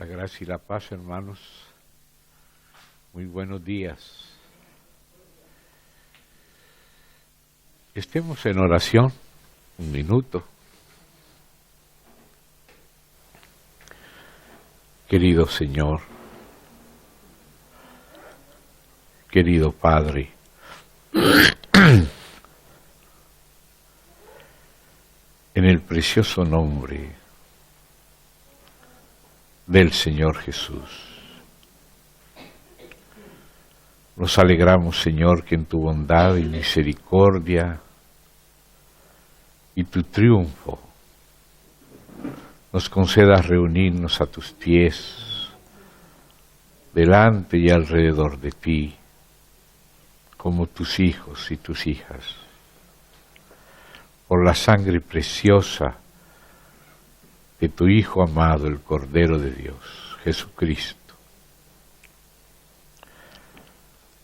La gracia y la paz, hermanos. Muy buenos días. Estemos en oración, un minuto. Querido Señor, querido Padre, en el precioso nombre del Señor Jesús, nos alegramos, Señor, que en tu bondad y misericordia y tu triunfo nos concedas reunirnos a tus pies, delante y alrededor de ti, como tus hijos y tus hijas, por la sangre preciosa de tu Hijo amado, el Cordero de Dios, Jesucristo.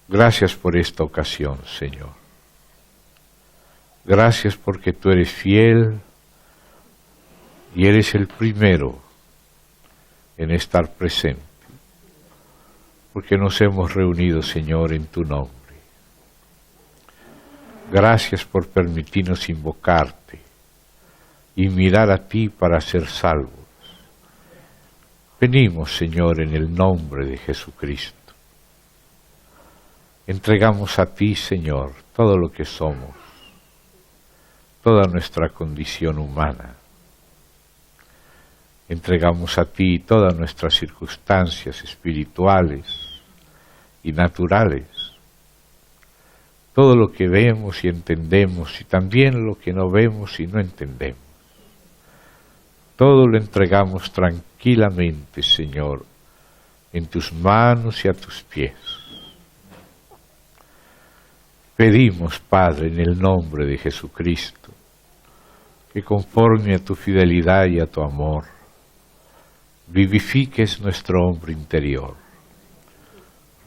Gracias por esta ocasión, Señor. Gracias porque tú eres fiel y eres el primero en estar presente, porque nos hemos reunido, Señor, en tu nombre. Gracias por permitirnos invocarte y mirar a ti para ser salvos. Venimos, Señor, en el nombre de Jesucristo. Entregamos a ti, Señor, todo lo que somos, toda nuestra condición humana. Entregamos a ti todas nuestras circunstancias espirituales y naturales, todo lo que vemos y entendemos y también lo que no vemos y no entendemos. Todo lo entregamos tranquilamente, Señor, en tus manos y a tus pies. Pedimos, Padre, en el nombre de Jesucristo, que conforme a tu fidelidad y a tu amor, vivifiques nuestro hombre interior,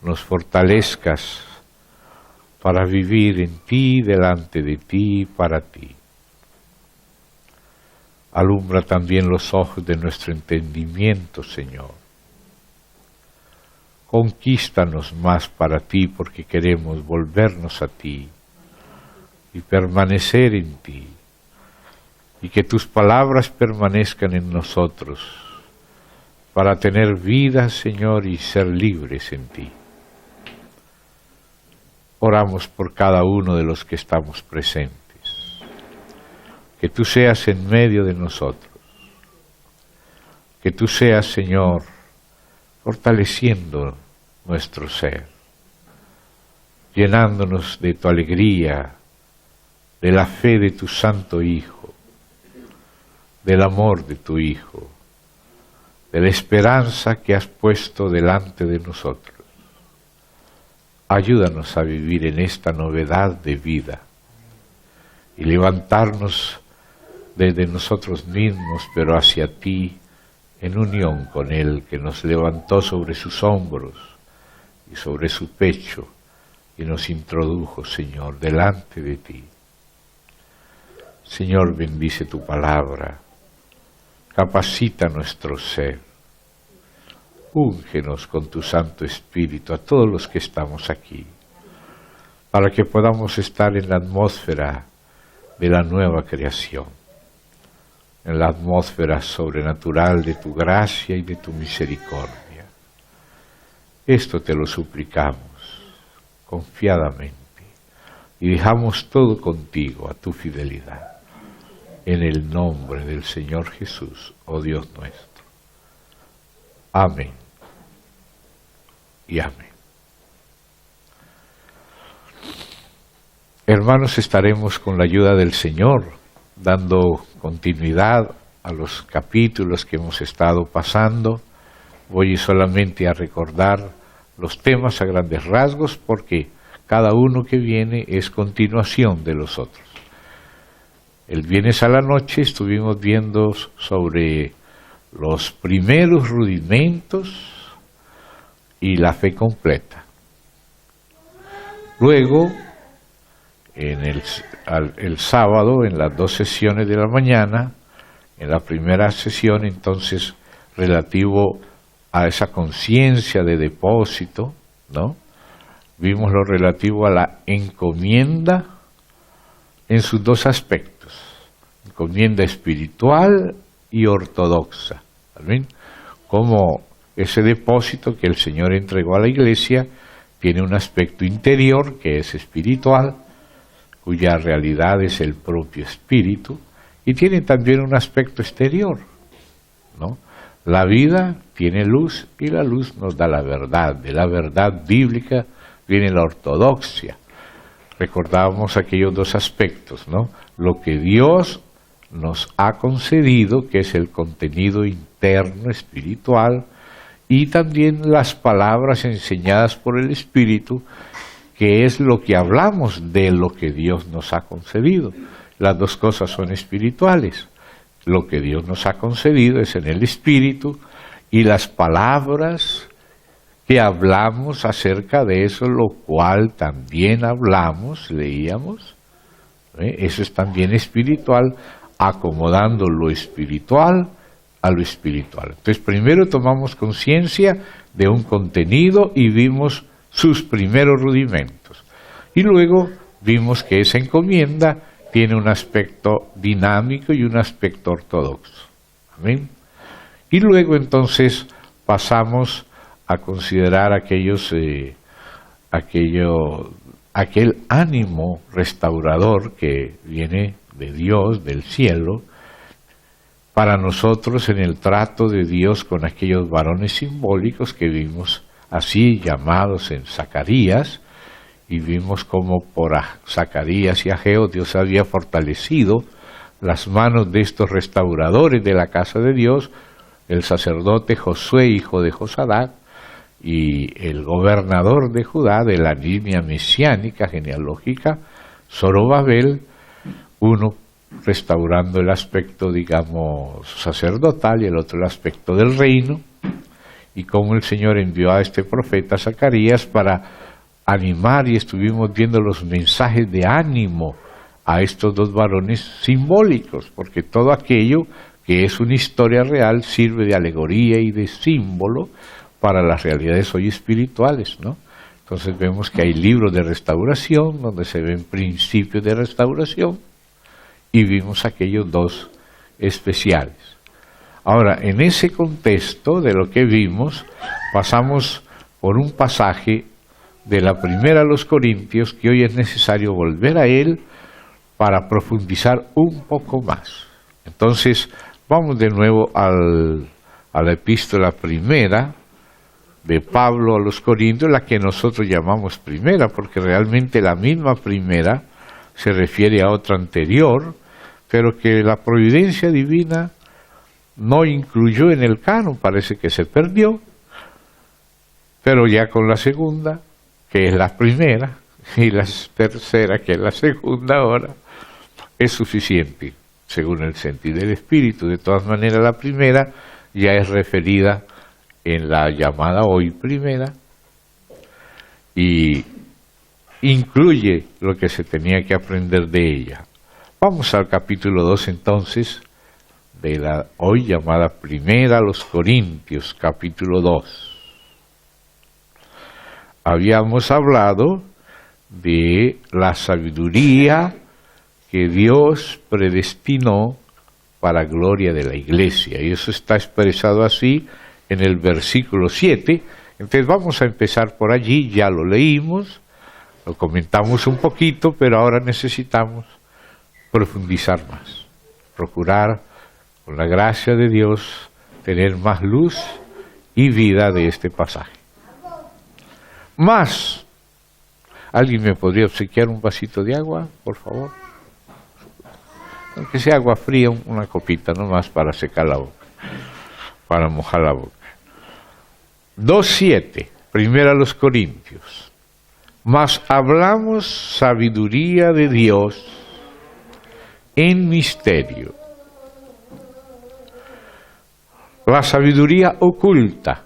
nos fortalezcas para vivir en ti, delante de ti y para ti. Alumbra también los ojos de nuestro entendimiento, Señor. Conquístanos más para ti, porque queremos volvernos a ti y permanecer en ti, y que tus palabras permanezcan en nosotros para tener vida, Señor, y ser libres en ti. Oramos por cada uno de los que estamos presentes. Que tú seas en medio de nosotros. Que tú seas, Señor, fortaleciendo nuestro ser, llenándonos de tu alegría, de la fe de tu Santo Hijo, del amor de tu Hijo, de la esperanza que has puesto delante de nosotros. Ayúdanos a vivir en esta novedad de vida y levantarnos desde nosotros mismos, pero hacia ti, en unión con Él, que nos levantó sobre sus hombros y sobre su pecho y nos introdujo, Señor, delante de ti. Señor, bendice tu palabra, capacita nuestro ser, úngenos con tu Santo Espíritu a todos los que estamos aquí, para que podamos estar en la atmósfera de la nueva creación, en la atmósfera sobrenatural de tu gracia y de tu misericordia. Esto te lo suplicamos confiadamente y dejamos todo contigo, a tu fidelidad, en el nombre del Señor Jesús, oh Dios nuestro. Amén y amén. Hermanos, estaremos con la ayuda del Señor dando continuidad a los capítulos que hemos estado pasando. Voy solamente a recordar los temas a grandes rasgos, porque cada uno que viene es continuación de los otros. El viernes a la noche estuvimos viendo sobre los primeros rudimentos y la fe completa. Luego, en el sábado, en las 2 sesiones de la mañana, en la primera sesión, entonces, relativo a esa conciencia de depósito, ¿no? Vimos lo relativo a la encomienda en sus dos aspectos, encomienda espiritual y ortodoxa, ¿saben? Como ese depósito que el Señor entregó a la Iglesia tiene un aspecto interior que es espiritual, cuya realidad es el propio espíritu, y tiene también un aspecto exterior, ¿no? La vida tiene luz y la luz nos da la verdad. De la verdad bíblica viene la ortodoxia. Recordábamos aquellos dos aspectos, ¿no? Lo que Dios nos ha concedido, que es el contenido interno espiritual, y también las palabras enseñadas por el Espíritu, que es lo que hablamos de lo que Dios nos ha concedido. Las dos cosas son espirituales. Lo que Dios nos ha concedido es en el Espíritu, y las palabras que hablamos acerca de eso, lo cual también hablamos, leíamos, eso es también espiritual, acomodando lo espiritual a lo espiritual. Entonces primero tomamos conciencia de un contenido y vimos sus primeros rudimentos, y luego vimos que esa encomienda tiene un aspecto dinámico y un aspecto ortodoxo. ¿Amén? Y luego entonces pasamos a considerar aquel ánimo restaurador que viene de Dios, del cielo, para nosotros en el trato de Dios con aquellos varones simbólicos que vimos así llamados en Zacarías, y vimos como por Zacarías y Ageo Dios había fortalecido las manos de estos restauradores de la casa de Dios, el sacerdote Josué, hijo de Josadac, y el gobernador de Judá, de la línea mesiánica genealógica, Zorobabel, uno restaurando el aspecto, digamos, sacerdotal y el otro el aspecto del reino, y cómo el Señor envió a este profeta Zacarías para animar, y estuvimos viendo los mensajes de ánimo a estos dos varones simbólicos, porque todo aquello que es una historia real sirve de alegoría y de símbolo para las realidades hoy espirituales, ¿no? Entonces vemos que hay libros de restauración donde se ven principios de restauración, y vimos aquellos dos especiales. Ahora, en ese contexto de lo que vimos, pasamos por un pasaje de la primera a los Corintios, que hoy es necesario volver a él para profundizar un poco más. Entonces, vamos de nuevo a la epístola primera de Pablo a los Corintios, la que nosotros llamamos primera, porque realmente la misma primera se refiere a otra anterior, pero que la providencia divina no incluyó en el canon, parece que se perdió, pero ya con la segunda, que es la primera, y la tercera, que es la segunda ahora, es suficiente, según el sentir del Espíritu. De todas maneras, la primera ya es referida en la llamada hoy primera, y incluye lo que se tenía que aprender de ella. Vamos al capítulo 2 entonces, de la hoy llamada primera a los Corintios, capítulo 2. Habíamos hablado de la sabiduría que Dios predestinó para gloria de la Iglesia, y eso está expresado así en el versículo 7. Entonces vamos a empezar por allí, ya lo leímos, lo comentamos un poquito, pero ahora necesitamos profundizar más, procurar con la gracia de Dios tener más luz y vida de este pasaje. Más, ¿alguien me podría obsequiar un vasito de agua, por favor? Aunque sea agua fría, una copita nomás para secar la boca, para mojar la boca. 2:7, primera a los Corintios. Mas hablamos sabiduría de Dios en misterio. La sabiduría oculta,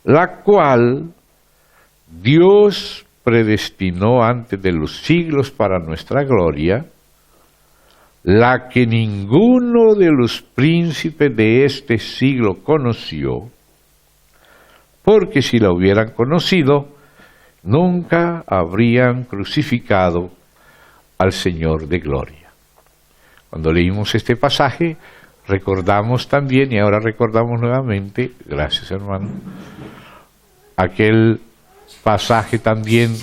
la cual Dios predestinó antes de los siglos para nuestra gloria, la que ninguno de los príncipes de este siglo conoció, porque si la hubieran conocido, nunca habrían crucificado al Señor de gloria. Cuando leímos este pasaje, recordamos también, y ahora recordamos nuevamente, gracias hermano, aquel pasaje también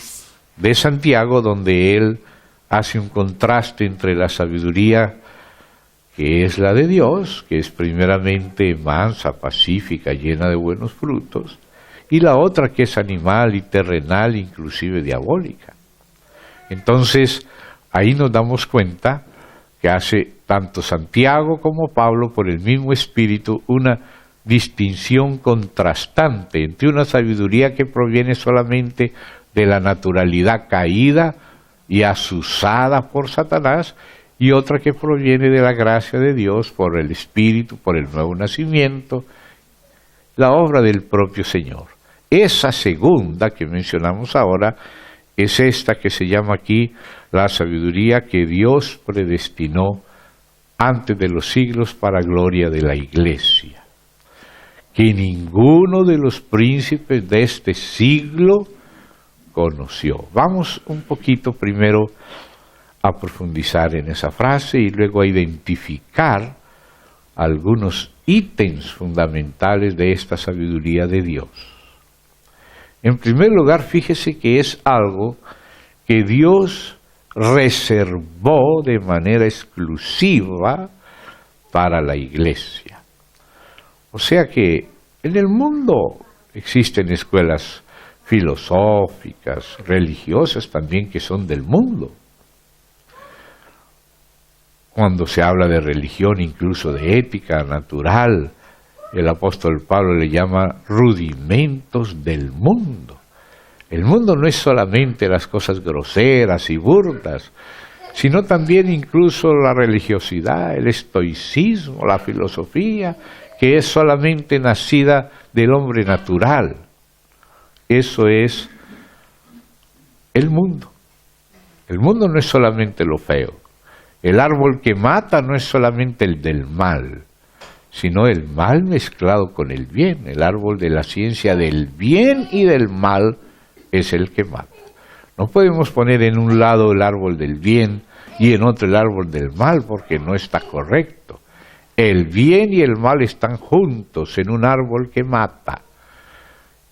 de Santiago donde él hace un contraste entre la sabiduría que es la de Dios, que es primeramente mansa, pacífica, llena de buenos frutos, y la otra que es animal y terrenal, inclusive diabólica. Entonces, ahí nos damos cuenta que hace tanto Santiago como Pablo, por el mismo espíritu, una distinción contrastante entre una sabiduría que proviene solamente de la naturalidad caída y asusada por Satanás, y otra que proviene de la gracia de Dios por el Espíritu, por el nuevo nacimiento, la obra del propio Señor. Esa segunda que mencionamos ahora es esta que se llama aquí la sabiduría que Dios predestinó antes de los siglos para gloria de la Iglesia, que ninguno de los príncipes de este siglo conoció. Vamos un poquito primero a profundizar en esa frase y luego a identificar algunos ítems fundamentales de esta sabiduría de Dios. En primer lugar, fíjese que es algo que Dios reservó de manera exclusiva para la Iglesia. O sea que en el mundo existen escuelas filosóficas, religiosas también, que son del mundo. Cuando se habla de religión, incluso de ética natural, el apóstol Pablo le llama rudimentos del mundo. El mundo no es solamente las cosas groseras y burdas, sino también incluso la religiosidad, el estoicismo, la filosofía, que es solamente nacida del hombre natural. Eso es el mundo. El mundo no es solamente lo feo. El árbol que mata no es solamente el del mal, sino el mal mezclado con el bien. El árbol de la ciencia del bien y del mal es el que mata. No podemos poner en un lado el árbol del bien y en otro el árbol del mal, porque no está correcto. El bien y el mal están juntos en un árbol que mata.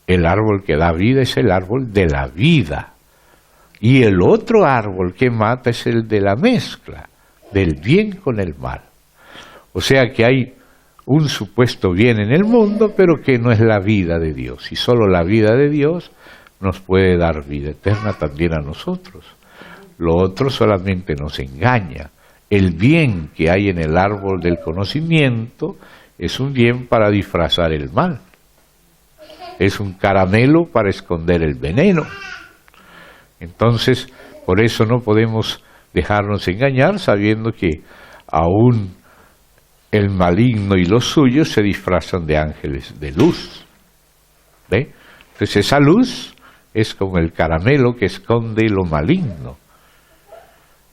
El árbol que da vida es el árbol de la vida. Y el otro árbol que mata es el de la mezcla, del bien con el mal. O sea que hay un supuesto bien en el mundo, pero que no es la vida de Dios. Y solo la vida de Dios nos puede dar vida eterna también a nosotros. Lo otro solamente nos engaña. El bien que hay en el árbol del conocimiento es un bien para disfrazar el mal. Es un caramelo para esconder el veneno. Entonces, por eso no podemos dejarnos engañar, sabiendo que aún el maligno y los suyos se disfrazan de ángeles de luz. ¿Ve? Entonces esa luz es como el caramelo que esconde lo maligno.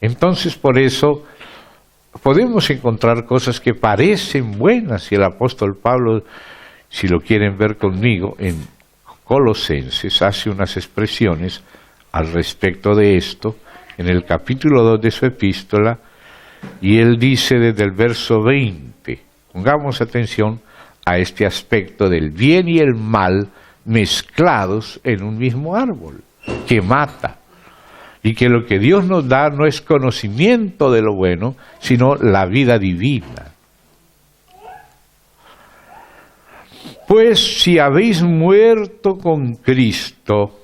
Entonces por eso podemos encontrar cosas que parecen buenas, y el apóstol Pablo, si lo quieren ver conmigo, en Colosenses hace unas expresiones al respecto de esto, en el capítulo 2 de su epístola, y él dice desde el verso 20, pongamos atención a este aspecto del bien y el mal mezclados en un mismo árbol, que mata, y que lo que Dios nos da no es conocimiento de lo bueno, sino la vida divina. Pues si habéis muerto con Cristo,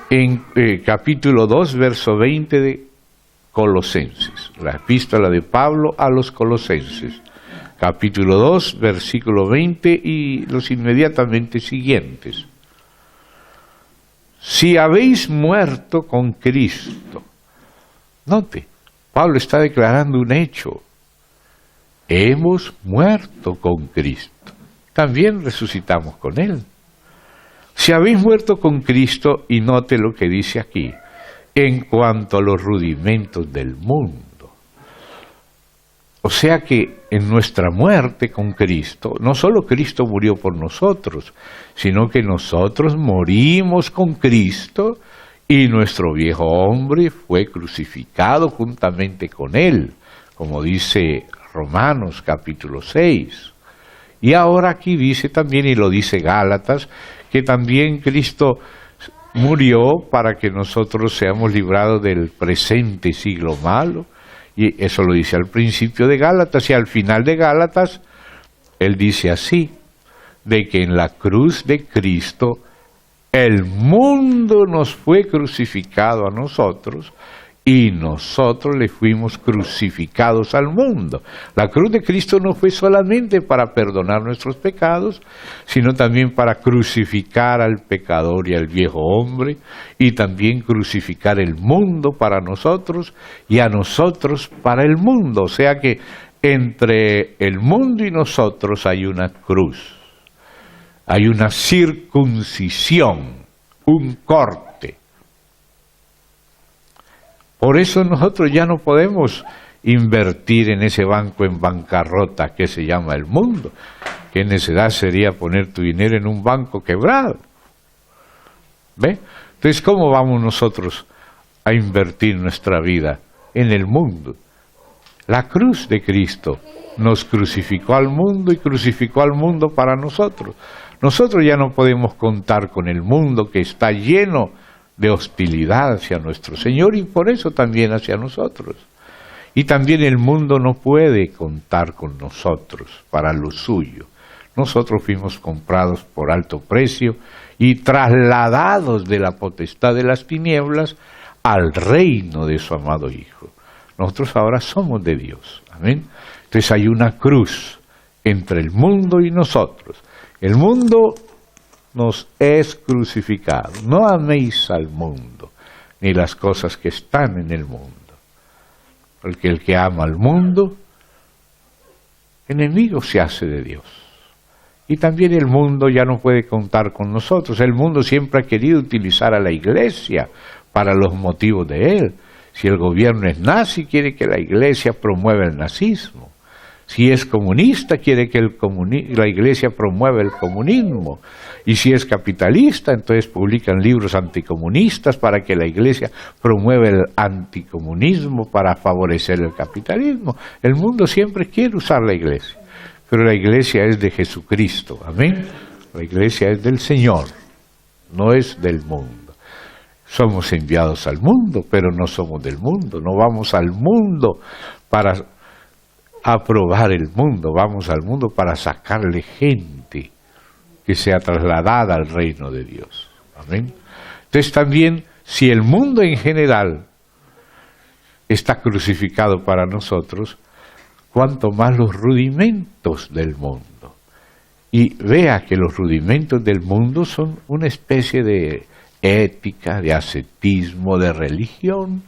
en capítulo 2, verso 20 de Colosenses, la epístola de Pablo a los Colosenses, capítulo 2, versículo 20 y los inmediatamente siguientes. Si habéis muerto con Cristo, note, Pablo está declarando un hecho. Hemos muerto con Cristo. También resucitamos con Él. Si habéis muerto con Cristo, y note lo que dice aquí, en cuanto a los rudimentos del mundo. O sea que en nuestra muerte con Cristo, no solo Cristo murió por nosotros, sino que nosotros morimos con Cristo y nuestro viejo hombre fue crucificado juntamente con Él, como dice Romanos capítulo 6. Y ahora aquí dice también, y lo dice Gálatas, que también Cristo murió para que nosotros seamos librados del presente siglo malo. Y eso lo dice al principio de Gálatas, y al final de Gálatas, él dice así, de que en la cruz de Cristo el mundo nos fue crucificado a nosotros y nosotros le fuimos crucificados al mundo. La cruz de Cristo no fue solamente para perdonar nuestros pecados, sino también para crucificar al pecador y al viejo hombre, y también crucificar el mundo para nosotros y a nosotros para el mundo. O sea que entre el mundo y nosotros hay una cruz, hay una circuncisión, un corte. Por eso nosotros ya no podemos invertir en ese banco en bancarrota que se llama el mundo. Qué necesidad sería poner tu dinero en un banco quebrado. ¿Ve? Entonces, ¿cómo vamos nosotros a invertir nuestra vida en el mundo? La cruz de Cristo nos crucificó al mundo y crucificó al mundo para nosotros. Nosotros ya no podemos contar con el mundo que está lleno de hostilidad hacia nuestro Señor y por eso también hacia nosotros. Y también el mundo no puede contar con nosotros para lo suyo. Nosotros fuimos comprados por alto precio y trasladados de la potestad de las tinieblas al reino de su amado Hijo. Nosotros ahora somos de Dios. Amén. Entonces hay una cruz entre el mundo y nosotros. El mundo nos es crucificado. No améis al mundo, ni las cosas que están en el mundo. Porque el que ama al mundo, enemigo se hace de Dios. Y también el mundo ya no puede contar con nosotros. El mundo siempre ha querido utilizar a la iglesia para los motivos de él. Si el gobierno es nazi, quiere que la iglesia promueva el nazismo. Si es comunista, quiere que la iglesia promueva el comunismo. Y si es capitalista, entonces publican libros anticomunistas para que la iglesia promueva el anticomunismo para favorecer el capitalismo. El mundo siempre quiere usar la iglesia, pero la iglesia es de Jesucristo. Amén. La iglesia es del Señor, no es del mundo. Somos enviados al mundo, pero no somos del mundo. No vamos al mundo para aprobar el mundo, vamos al mundo para sacarle gente que sea trasladada al reino de Dios. Amén. Entonces también, si el mundo en general está crucificado para nosotros, cuanto más los rudimentos del mundo. Y vea que los rudimentos del mundo son una especie de ética, de ascetismo, de religión.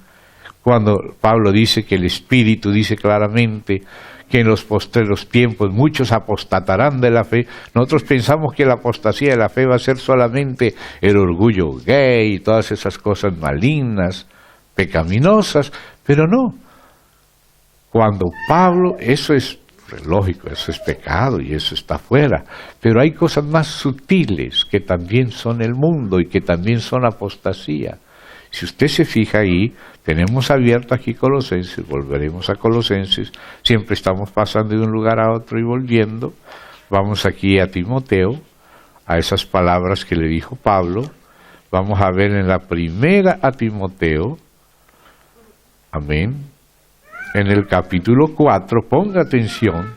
Cuando Pablo dice que el Espíritu dice claramente que en los postreros tiempos muchos apostatarán de la fe, nosotros pensamos que la apostasía de la fe va a ser solamente el orgullo gay y todas esas cosas malignas, pecaminosas, pero no. Cuando Pablo, eso es lógico, eso es pecado y eso está fuera, pero hay cosas más sutiles que también son el mundo y que también son apostasía. Si usted se fija ahí, tenemos abierto aquí Colosenses, volveremos a Colosenses, siempre estamos pasando de un lugar a otro y volviendo. Vamos aquí a Timoteo, a esas palabras que le dijo Pablo. Vamos a ver en la primera a Timoteo, amén, en el capítulo 4, ponga atención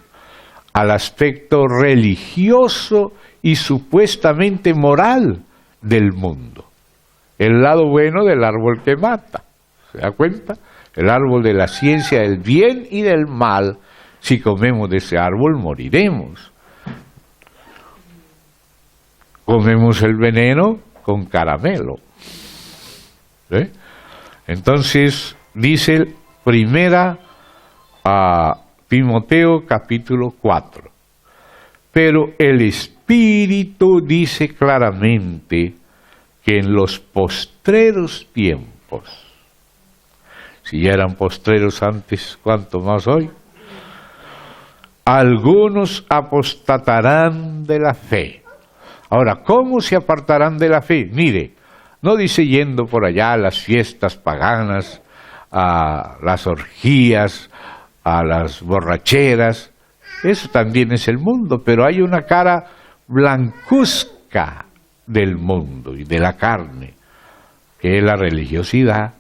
al aspecto religioso y supuestamente moral del mundo. El lado bueno del árbol que mata. ¿Se da cuenta? El árbol de la ciencia del bien y del mal. Si comemos de ese árbol, moriremos. Comemos el veneno con caramelo. ¿Eh? Entonces, dice primera a Timoteo capítulo 4. Pero el Espíritu dice claramente que en los postreros tiempos, si ya eran postreros antes, ¿cuánto más hoy? algunos apostatarán de la fe. Ahora, ¿cómo se apartarán de la fe? Mire, no dice yendo por allá a las fiestas paganas, a las orgías, a las borracheras. Eso también es el mundo, pero hay una cara blancuzca del mundo y de la carne, que es la religiosidad,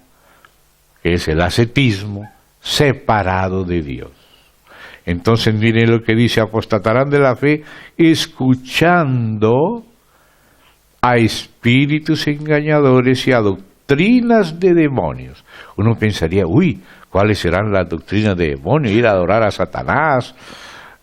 que es el ascetismo, separado de Dios. Entonces miren lo que dice: apostatarán de la fe escuchando a espíritus engañadores y a doctrinas de demonios. Uno pensaría, uy, ¿cuáles serán las doctrinas de demonios? Ir a adorar a Satanás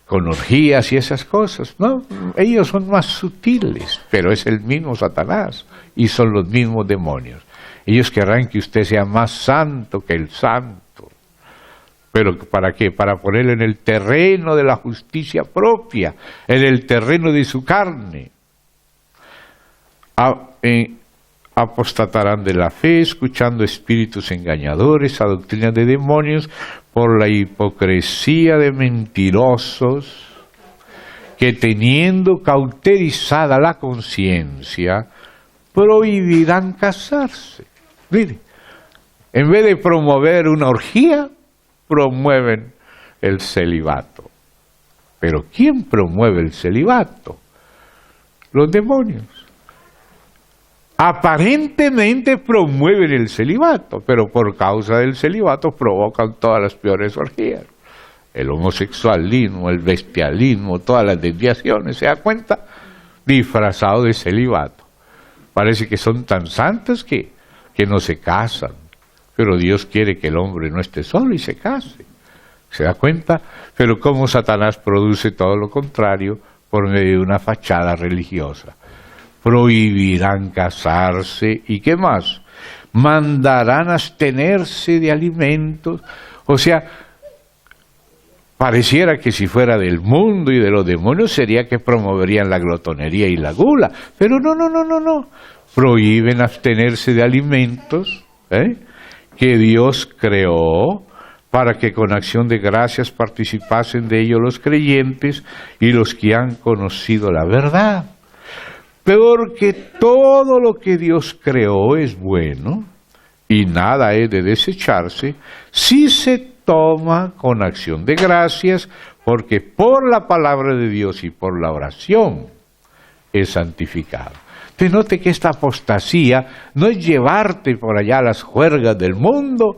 con orgías y esas cosas. No, ellos son más sutiles, pero es el mismo Satanás y son los mismos demonios. Ellos querrán que usted sea más santo que el santo. ¿Pero para qué? Para ponerlo en el terreno de la justicia propia, en el terreno de su carne. Apostatarán de la fe, escuchando espíritus engañadores, a doctrinas de demonios, por la hipocresía de mentirosos, que teniendo cauterizada la conciencia, prohibirán casarse. Mire, en vez de promover una orgía, promueven el celibato. Pero ¿quién promueve el celibato? Los demonios. Aparentemente promueven el celibato, pero por causa del celibato provocan todas las peores orgías. El homosexualismo, el bestialismo, todas las desviaciones, ¿se da cuenta? Disfrazado de celibato. Parece que son tan santos que no se casan, pero Dios quiere que el hombre no esté solo y se case. ¿Se da cuenta? Pero cómo Satanás produce todo lo contrario por medio de una fachada religiosa. Prohibirán casarse y ¿qué más? Mandarán abstenerse de alimentos. O sea, pareciera que si fuera del mundo y de los demonios sería que promoverían la glotonería y la gula. Pero no. Prohíben abstenerse de alimentos que Dios creó para que con acción de gracias participasen de ellos los creyentes y los que han conocido la verdad. Porque todo lo que Dios creó es bueno y nada es de desecharse si se toma con acción de gracias, porque por la palabra de Dios y por la oración es santificado. Te note que esta apostasía no es llevarte por allá a las juergas del mundo,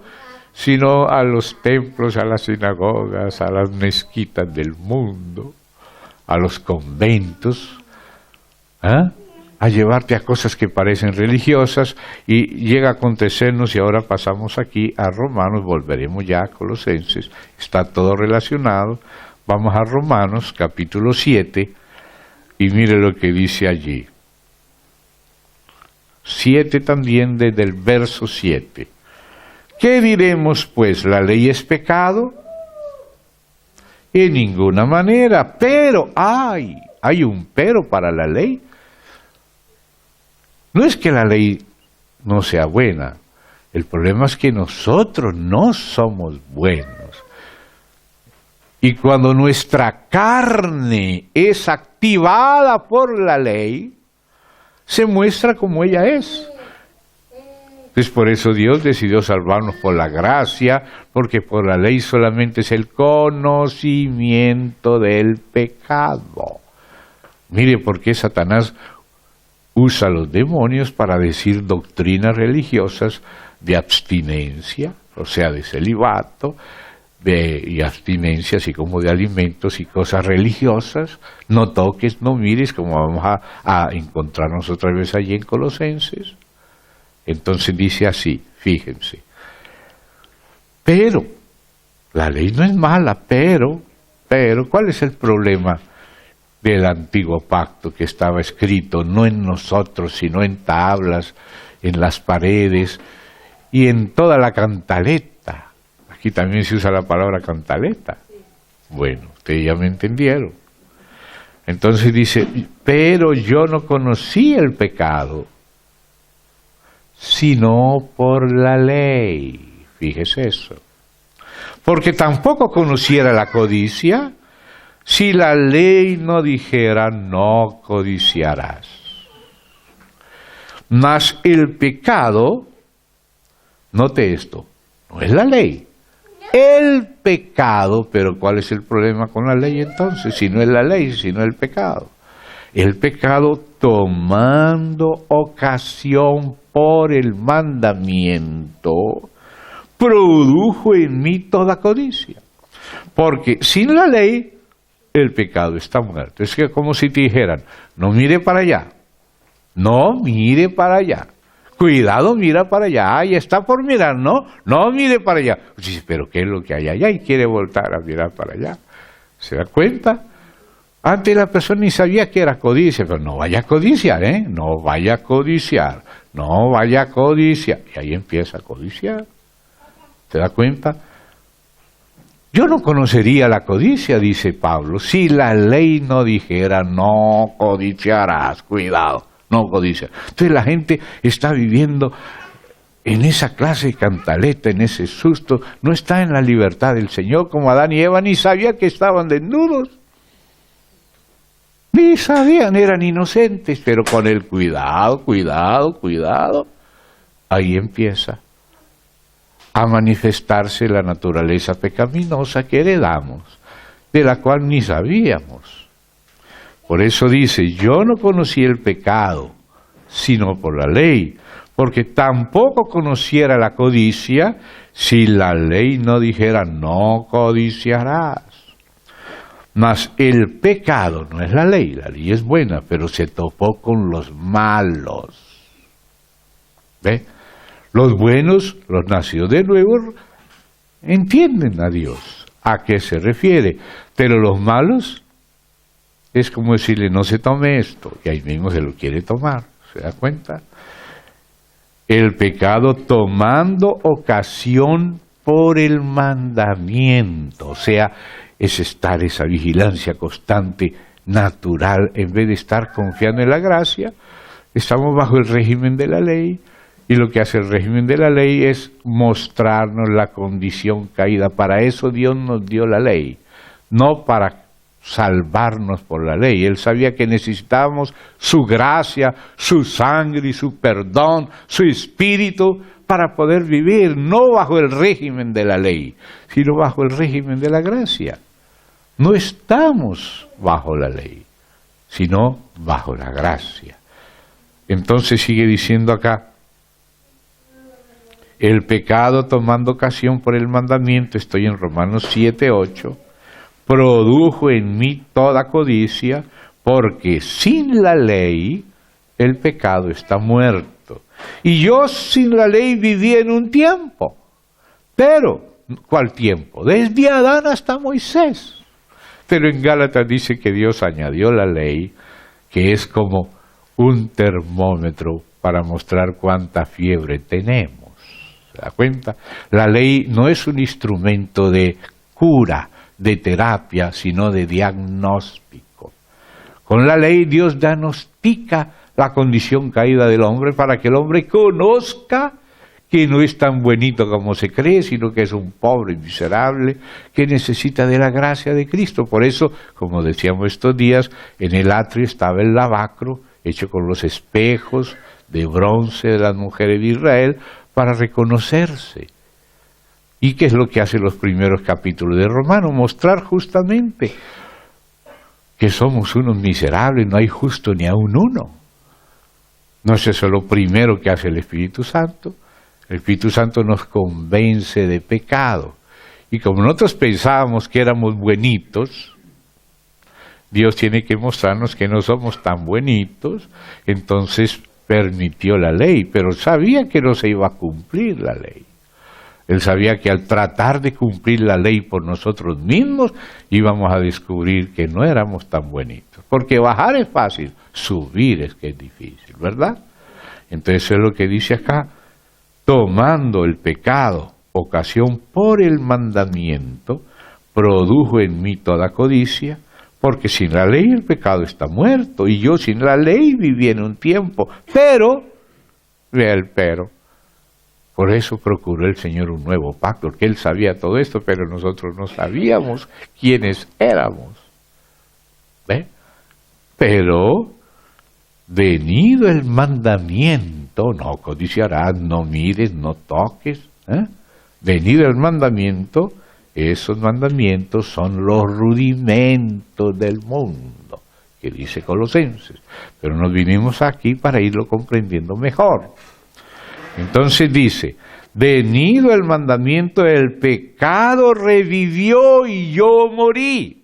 sino a los templos, a las sinagogas, a las mezquitas del mundo, a los conventos, a llevarte a cosas que parecen religiosas, y llega a acontecernos, y ahora pasamos aquí a Romanos, volveremos ya a Colosenses, está todo relacionado. Vamos a Romanos capítulo 7 y mire lo que dice allí. 7 también, desde el verso 7. ¿Qué diremos pues? ¿La ley es pecado? En ninguna manera, pero hay un pero para la ley. No es que la ley no sea buena, el problema es que nosotros no somos buenos. Y cuando nuestra carne es activada por la ley, se muestra como ella es. Entonces por eso Dios decidió salvarnos por la gracia, porque por la ley solamente es el conocimiento del pecado. Mire por qué Satanás usa a los demonios para decir doctrinas religiosas de abstinencia, o sea, de celibato, y abstinencia, así como de alimentos y cosas religiosas. No toques, no mires, como vamos a encontrarnos otra vez allí en Colosenses. Entonces dice así, fíjense. Pero, la ley no es mala, pero, ¿cuál es el problema del antiguo pacto que estaba escrito no en nosotros, sino en tablas, en las paredes y en toda la cantaleta? Aquí también se usa la palabra cantaleta. Bueno, ustedes ya me entendieron. Entonces dice, pero yo no conocí el pecado, sino por la ley. Fíjese eso. Porque tampoco conociera la codicia, si la ley no dijera no codiciarás. Mas el pecado, note esto, no es la ley. El pecado, pero ¿cuál es el problema con la ley entonces? Si no es la ley, si no es el pecado. El pecado tomando ocasión por el mandamiento, produjo en mí toda codicia. Porque sin la ley, el pecado está muerto. Es que como si te dijeran, no mire para allá, no mire para allá. Cuidado, mira para allá. Ahí está por mirar, ¿no? No mire para allá. Dice, pero ¿qué es lo que hay allá? Y quiere voltar a mirar para allá. ¿Se da cuenta? Antes la persona ni sabía que era codicia, pero no vaya a codiciar, ¿eh? No vaya a codiciar, no vaya a codiciar. Y ahí empieza a codiciar. ¿Se da cuenta? Yo no conocería la codicia, dice Pablo, si la ley no dijera no codiciarás, cuidado, no codiciar. Entonces la gente está viviendo en esa clase de cantaleta, en ese susto, no está en la libertad del Señor como Adán y Eva, ni sabía que estaban desnudos. Ni sabían, eran inocentes, pero con el cuidado, ahí empieza a manifestarse la naturaleza pecaminosa que heredamos, de la cual ni sabíamos. Por eso dice, yo no conocí el pecado, sino por la ley, porque tampoco conociera la codicia si la ley no dijera no codiciarás. Mas el pecado no es la ley es buena, pero se topó con los malos. ¿Ve? Los buenos, los nacidos de nuevo, entienden a Dios, a qué se refiere, pero los malos es como decirle no se tome esto, y ahí mismo se lo quiere tomar, ¿se da cuenta? El pecado tomando ocasión por el mandamiento, o sea, es estar esa vigilancia constante, natural, en vez de estar confiando en la gracia, estamos bajo el régimen de la ley, y lo que hace el régimen de la ley es mostrarnos la condición caída. Para eso Dios nos dio la ley, no para salvarnos por la ley. Él sabía que necesitábamos su gracia, su sangre y su perdón, su espíritu, para poder vivir, no bajo el régimen de la ley, sino bajo el régimen de la gracia. No estamos bajo la ley, sino bajo la gracia. Entonces sigue diciendo acá, el pecado tomando ocasión por el mandamiento, estoy en Romanos 7:8, produjo en mí toda codicia, porque sin la ley el pecado está muerto. Y yo sin la ley viví en un tiempo. Pero, ¿cuál tiempo? Desde Adán hasta Moisés. Pero en Gálatas dice que Dios añadió la ley, que es como un termómetro para mostrar cuánta fiebre tenemos. ¿Se da cuenta? La ley no es un instrumento de cura, de terapia, sino de diagnóstico. Con la ley Dios diagnostica la condición caída del hombre para que el hombre conozca que no es tan buenito como se cree, sino que es un pobre y miserable que necesita de la gracia de Cristo. Por eso, como decíamos estos días, en el atrio estaba el lavacro hecho con los espejos de bronce de las mujeres de Israel para reconocerse. ¿Y qué es lo que hacen los primeros capítulos de Romanos? Mostrar justamente que somos unos miserables, no hay justo ni aun uno. No es eso lo primero que hace el Espíritu Santo. El Espíritu Santo nos convence de pecado. Y como nosotros pensábamos que éramos buenitos, Dios tiene que mostrarnos que no somos tan buenitos, entonces permitió la ley, pero sabía que no se iba a cumplir la ley. Él sabía que al tratar de cumplir la ley por nosotros mismos, íbamos a descubrir que no éramos tan buenitos. Porque bajar es fácil, subir es que es difícil, ¿verdad? Entonces eso es lo que dice acá, tomando el pecado, ocasión por el mandamiento, produjo en mí toda codicia, porque sin la ley el pecado está muerto, y yo sin la ley viví en un tiempo, pero, vea el pero, por eso procuró el Señor un nuevo pacto, porque Él sabía todo esto, pero nosotros no sabíamos quiénes éramos. ¿Ve? Pero, venido el mandamiento, no codiciarás, no mires, no toques, venido el mandamiento, esos mandamientos son los rudimentos del mundo, que dice Colosenses, pero nos vinimos aquí para irlo comprendiendo mejor. Entonces dice, venido el mandamiento, el pecado revivió y yo morí.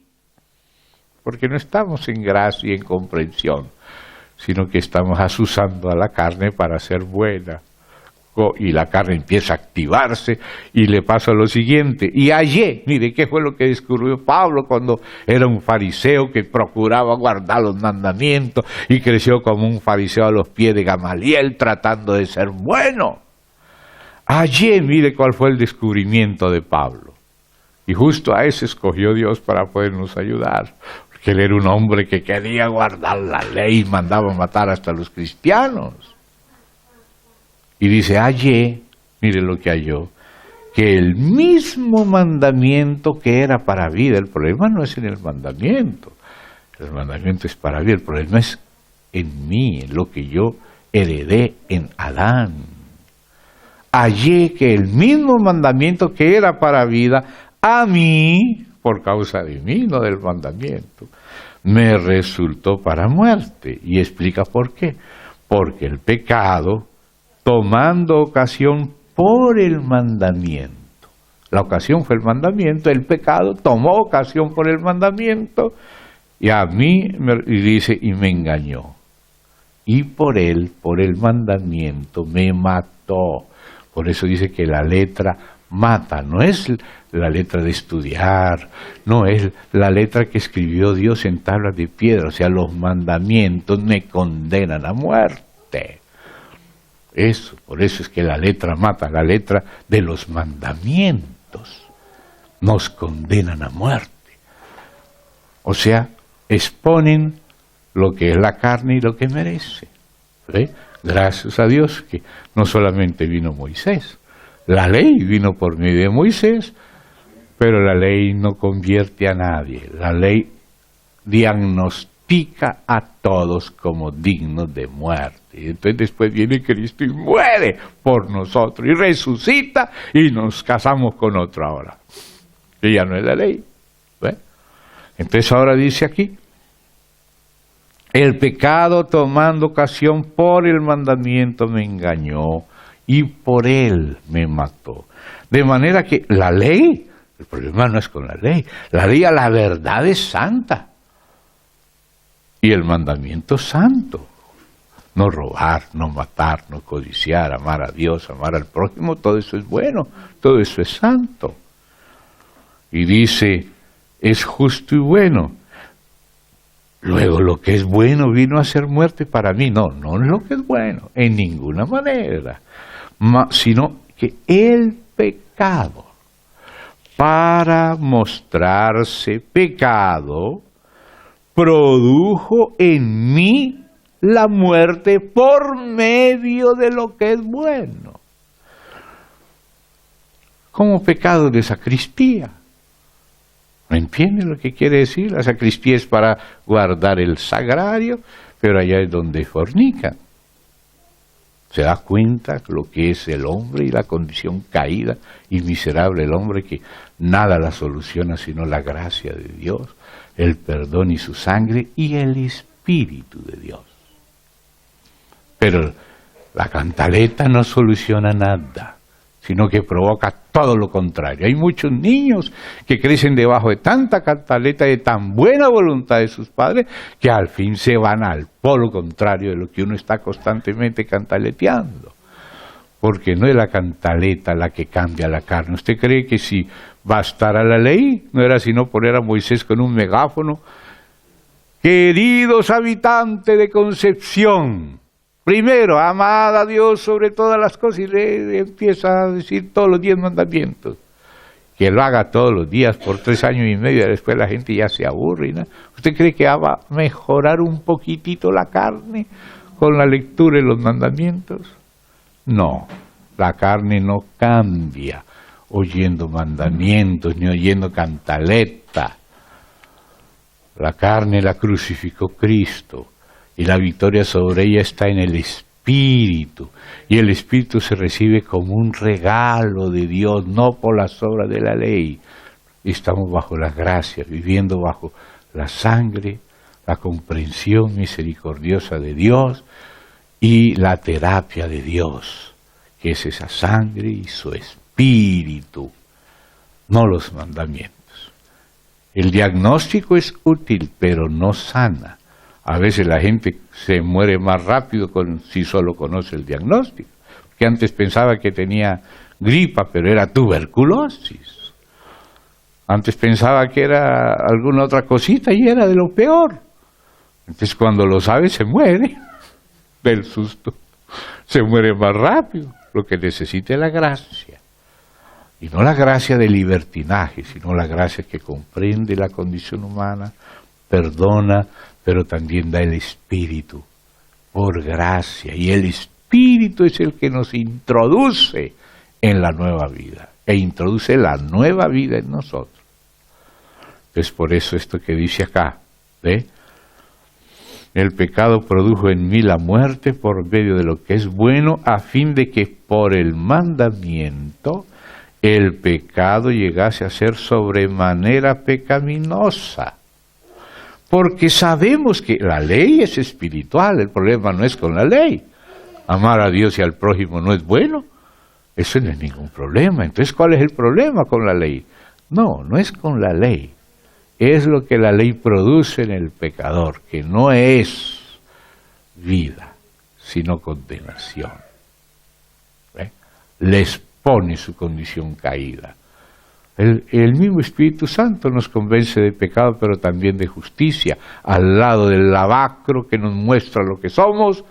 Porque no estamos en gracia y en comprensión, sino que estamos asusando a la carne para ser buena. Y la carne empieza a activarse y le pasa lo siguiente. Y ayer, mire, ¿qué fue lo que descubrió Pablo cuando era un fariseo que procuraba guardar los mandamientos y creció como un fariseo a los pies de Gamaliel tratando de ser bueno? Ayer, mire cuál fue el descubrimiento de Pablo. Y justo a ese escogió Dios para podernos ayudar. Porque él era un hombre que quería guardar la ley y mandaba matar hasta los cristianos. Y dice, hallé, mire lo que halló, que el mismo mandamiento que era para vida, el problema no es en el mandamiento es para vida, el problema es en mí, en lo que yo heredé en Adán. Hallé que el mismo mandamiento que era para vida, a mí, por causa de mí, no del mandamiento, me resultó para muerte. Y explica por qué. Porque el pecado, tomando ocasión por el mandamiento. La ocasión fue el mandamiento, el pecado tomó ocasión por el mandamiento y a mí, y me engañó. Y por él, por el mandamiento, me mató. Por eso dice que la letra mata, no es la letra de estudiar, no es la letra que escribió Dios en tablas de piedra, o sea, los mandamientos me condenan a muerte. Eso, por eso es que la letra mata, la letra de los mandamientos nos condenan a muerte. O sea, exponen lo que es la carne y lo que merece. ¿Sí? Gracias a Dios que no solamente vino Moisés, la ley vino por medio de Moisés, pero la ley no convierte a nadie, la ley diagnostica a todos como dignos de muerte. Y entonces después viene Cristo y muere por nosotros y resucita y nos casamos con otro ahora. Y ya no es la ley. ¿Ve? Entonces ahora dice aquí, el pecado tomando ocasión por el mandamiento me engañó y por él me mató. De manera que la ley, el problema no es con la ley a la verdad es santa. Y el mandamiento santo, no robar, no matar, no codiciar, amar a Dios, amar al prójimo, todo eso es bueno, todo eso es santo. Y dice, es justo y bueno. Luego lo que es bueno vino a ser muerte para mí. No, no es lo que es bueno, en ninguna manera. Sino que el pecado, para mostrarse pecado, produjo en mí la muerte por medio de lo que es bueno. Como pecado de sacristía. ¿No entiende lo que quiere decir? La sacristía es para guardar el sagrario, pero allá es donde fornican. Se da cuenta lo que es el hombre y la condición caída y miserable del hombre, que nada la soluciona sino la gracia de Dios, el perdón y su sangre y el Espíritu de Dios. Pero la cantaleta no soluciona nada, sino que provoca todo lo contrario. Hay muchos niños que crecen debajo de tanta cantaleta y de tan buena voluntad de sus padres que al fin se van al polo contrario de lo que uno está constantemente cantaleteando. Porque no es la cantaleta la que cambia la carne. ¿Usted cree que si bastara la ley, no era sino poner a Moisés con un megáfono? Queridos habitantes de Concepción, primero, amad a Dios sobre todas las cosas, y le empieza a decir todos los 10 mandamientos. Que lo haga todos los días por 3 años y medio, y después la gente ya se aburre, ¿no? ¿Usted cree que va a mejorar un poquitito la carne con la lectura de los mandamientos? No, la carne no cambia oyendo mandamientos ni oyendo cantaleta. La carne la crucificó Cristo y la victoria sobre ella está en el Espíritu. Y el Espíritu se recibe como un regalo de Dios, no por las obras de la ley. Estamos bajo la gracia, viviendo bajo la sangre, la comprensión misericordiosa de Dios y la terapia de Dios, que es esa sangre y su Espíritu, no los mandamientos. El diagnóstico es útil, pero no sana. A veces la gente se muere más rápido si solo conoce el diagnóstico, que antes pensaba que tenía gripa, pero era tuberculosis. Antes pensaba que era alguna otra cosita y era de lo peor. Entonces cuando lo sabe se muere del susto. Se muere más rápido. Lo que necesita es la gracia. Y no la gracia de libertinaje, sino la gracia que comprende la condición humana, perdona, pero también da el Espíritu por gracia. Y el Espíritu es el que nos introduce en la nueva vida. E introduce la nueva vida en nosotros. Es por eso esto que dice acá, ¿ve? El pecado produjo en mí la muerte por medio de lo que es bueno, a fin de que por el mandamiento el pecado llegase a ser sobremanera pecaminosa. Porque sabemos que la ley es espiritual, el problema no es con la ley. Amar a Dios y al prójimo no es bueno. Eso no es ningún problema. Entonces, ¿cuál es el problema con la ley? No, no es con la ley. Es lo que la ley produce en el pecador, que no es vida, sino condenación. ¿Ve? Les pone su condición caída. El mismo Espíritu Santo nos convence de pecado, pero también de justicia. Al lado del lavacro que nos muestra lo que somos,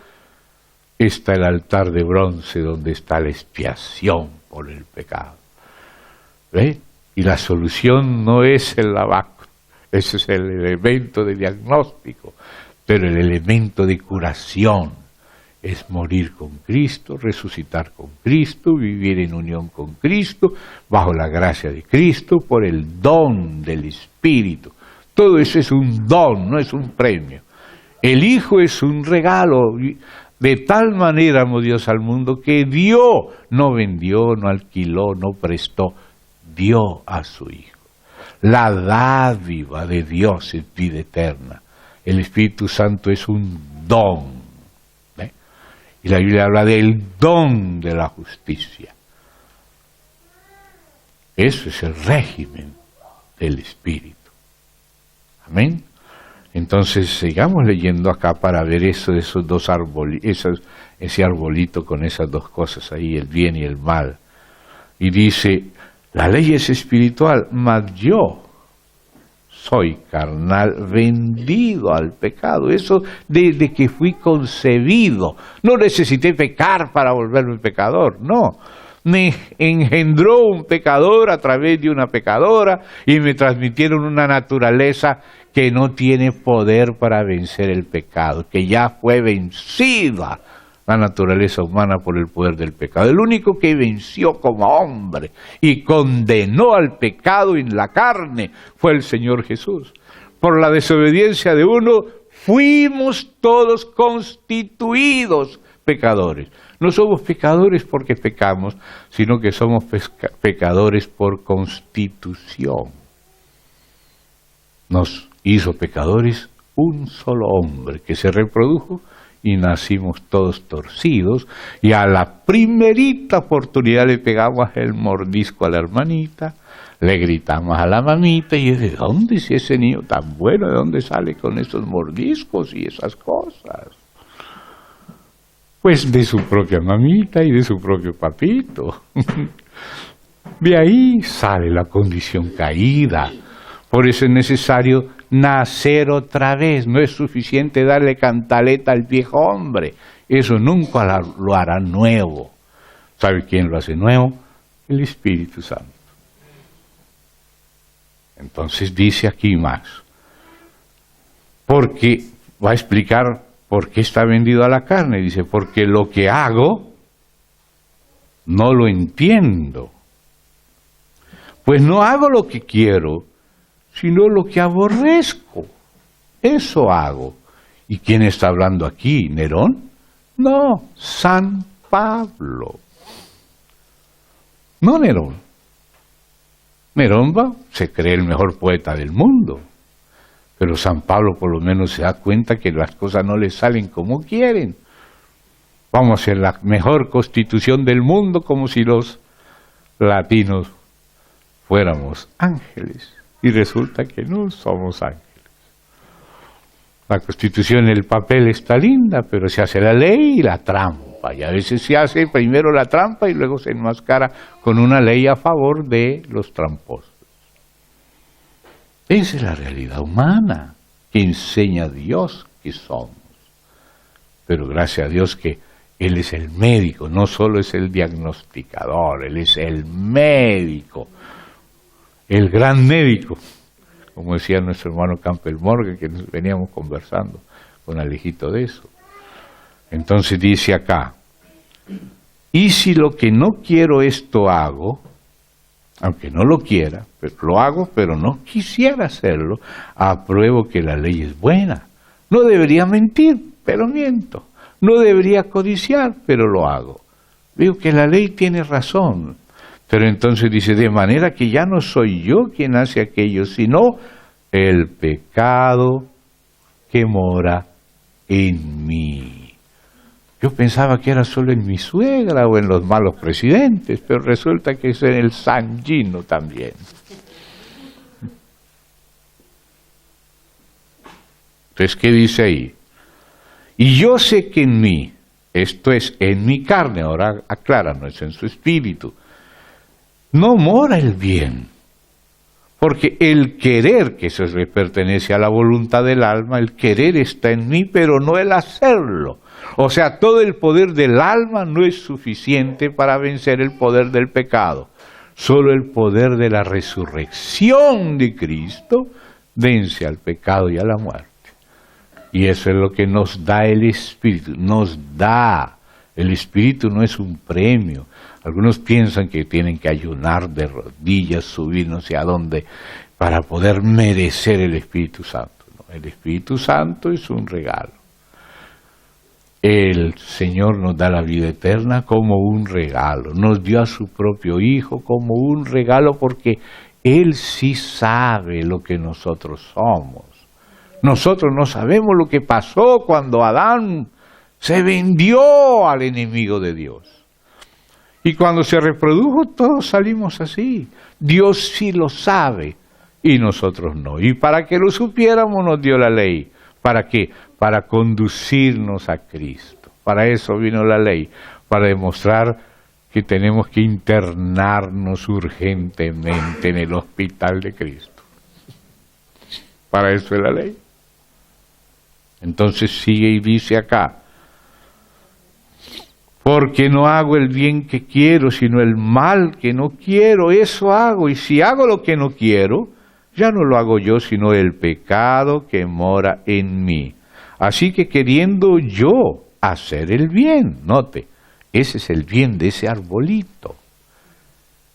está el altar de bronce donde está la expiación por el pecado. ¿Ve? Y la solución no es el lavacro, ese es el elemento de diagnóstico, pero el elemento de curación es morir con Cristo, resucitar con Cristo, vivir en unión con Cristo, bajo la gracia de Cristo, por el don del Espíritu. Todo eso es un don, no es un premio. El Hijo es un regalo. De tal manera amó Dios al mundo que dio, no vendió, no alquiló, no prestó, dio a su Hijo. La dádiva de Dios es vida eterna. El Espíritu Santo es un don. ¿Eh? Y la Biblia habla del don de la justicia. Eso es el régimen del Espíritu. Amén. Entonces sigamos leyendo acá para ver eso de esos dos arbolitos, ese arbolito con esas dos cosas ahí, el bien y el mal. Y dice, la ley es espiritual, mas yo soy carnal, vendido al pecado. Eso desde que fui concebido. No necesité pecar para volverme pecador, no. Me engendró un pecador a través de una pecadora y me transmitieron una naturaleza que no tiene poder para vencer el pecado, que ya fue vencida la naturaleza humana por el poder del pecado. El único que venció como hombre y condenó al pecado en la carne fue el Señor Jesús. Por la desobediencia de uno, fuimos todos constituidos pecadores. No somos pecadores porque pecamos, sino que somos pecadores por constitución. Nos hizo pecadores un solo hombre que se reprodujo y nacimos todos torcidos, y a la primerita oportunidad le pegamos el mordisco a la hermanita, le gritamos a la mamita, y ¿de dónde es ese niño tan bueno? ¿De dónde sale con esos mordiscos y esas cosas? Pues de su propia mamita y de su propio papito. De ahí sale la condición caída. Por eso es necesario nacer otra vez. No es suficiente darle cantaleta al viejo hombre. Eso nunca lo hará nuevo. ¿Sabe quién lo hace nuevo? El Espíritu Santo. Entonces dice aquí más. Porque va a explicar por qué está vendido a la carne. Dice, porque lo que hago no lo entiendo. Pues no hago lo que quiero, sino lo que aborrezco. Eso hago. ¿Y quién está hablando aquí? ¿Nerón? No, San Pablo. No Nerón. Nerón se cree el mejor poeta del mundo. Pero San Pablo por lo menos se da cuenta que las cosas no le salen como quieren. Vamos a hacer la mejor constitución del mundo como si los latinos fuéramos ángeles. Y resulta que no somos ángeles. La Constitución en el papel está linda, pero se hace la ley y la trampa. Y a veces se hace primero la trampa y luego se enmascara con una ley a favor de los tramposos. Esa es la realidad humana que enseña a Dios que somos. Pero gracias a Dios que Él es el médico, no solo es el diagnosticador, Él es el médico, el gran médico. Como decía nuestro hermano Campbell Morgan, que veníamos conversando con Alejito de eso. Entonces dice acá, y si lo que no quiero esto hago, aunque no lo quiera, pero lo hago, pero no quisiera hacerlo, apruebo que la ley es buena. No debería mentir, pero miento. No debería codiciar, pero lo hago. Veo que la ley tiene razón. Pero entonces dice, de manera que ya no soy yo quien hace aquello, sino el pecado que mora en mí. Yo pensaba que era solo en mi suegra o en los malos presidentes, pero resulta que es en el San Gino también. Entonces, ¿qué dice ahí? Y yo sé que en mí, esto es en mi carne, ahora aclara, no es en su espíritu, no mora el bien, porque el querer, que eso le pertenece a la voluntad del alma, el querer está en mí, pero no el hacerlo. O sea, todo el poder del alma no es suficiente para vencer el poder del pecado. Solo el poder de la resurrección de Cristo vence al pecado y a la muerte. Y eso es lo que nos da el Espíritu, nos da. El Espíritu no es un premio. Algunos piensan que tienen que ayunar de rodillas, subir no sé a dónde, para poder merecer el Espíritu Santo. No, el Espíritu Santo es un regalo. El Señor nos da la vida eterna como un regalo. Nos dio a su propio Hijo como un regalo porque Él sí sabe lo que nosotros somos. Nosotros no sabemos lo que pasó cuando Adán se vendió al enemigo de Dios. Y cuando se reprodujo, todos salimos así. Dios sí lo sabe y nosotros no. Y para que lo supiéramos nos dio la ley. ¿Para qué? Para conducirnos a Cristo. Para eso vino la ley, para demostrar que tenemos que internarnos urgentemente en el hospital de Cristo. Para eso es la ley. Entonces sigue y dice acá, porque no hago el bien que quiero, sino el mal que no quiero, eso hago. Y si hago lo que no quiero, ya no lo hago yo, sino el pecado que mora en mí. Así que queriendo yo hacer el bien, note, ese es el bien de ese arbolito.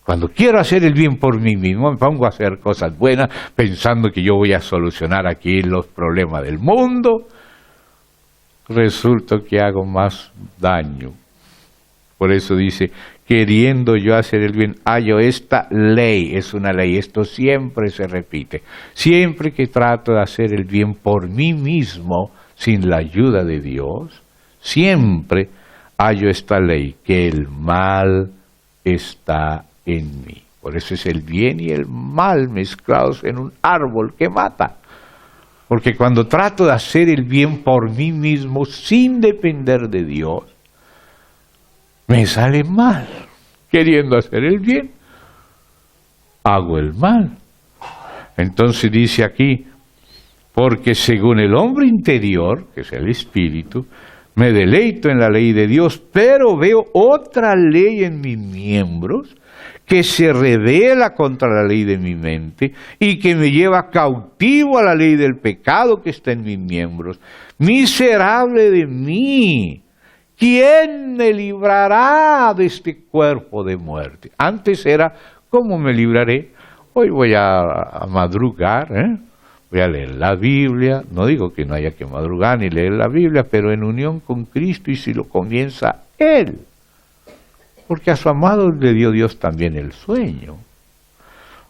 Cuando quiero hacer el bien por mí mismo, me pongo a hacer cosas buenas, pensando que yo voy a solucionar aquí los problemas del mundo, resulta que hago más daño. Por eso dice, queriendo yo hacer el bien, hallo esta ley, es una ley, esto siempre se repite. Siempre que trato de hacer el bien por mí mismo, sin la ayuda de Dios, siempre hallo esta ley, que el mal está en mí. Por eso es el bien y el mal mezclados en un árbol que mata. Porque cuando trato de hacer el bien por mí mismo, sin depender de Dios, me sale mal. Queriendo hacer el bien, hago el mal. Entonces dice aquí, porque según el hombre interior, que es el espíritu, me deleito en la ley de Dios, pero veo otra ley en mis miembros que se revela contra la ley de mi mente y que me lleva cautivo a la ley del pecado que está en mis miembros. Miserable de mí, ¿quién me librará de este cuerpo de muerte? Antes era, ¿cómo me libraré? Hoy voy a madrugar, Voy a leer la Biblia, no digo que no haya que madrugar ni leer la Biblia, pero en unión con Cristo, y si lo comienza Él. Porque a su amado le dio Dios también el sueño.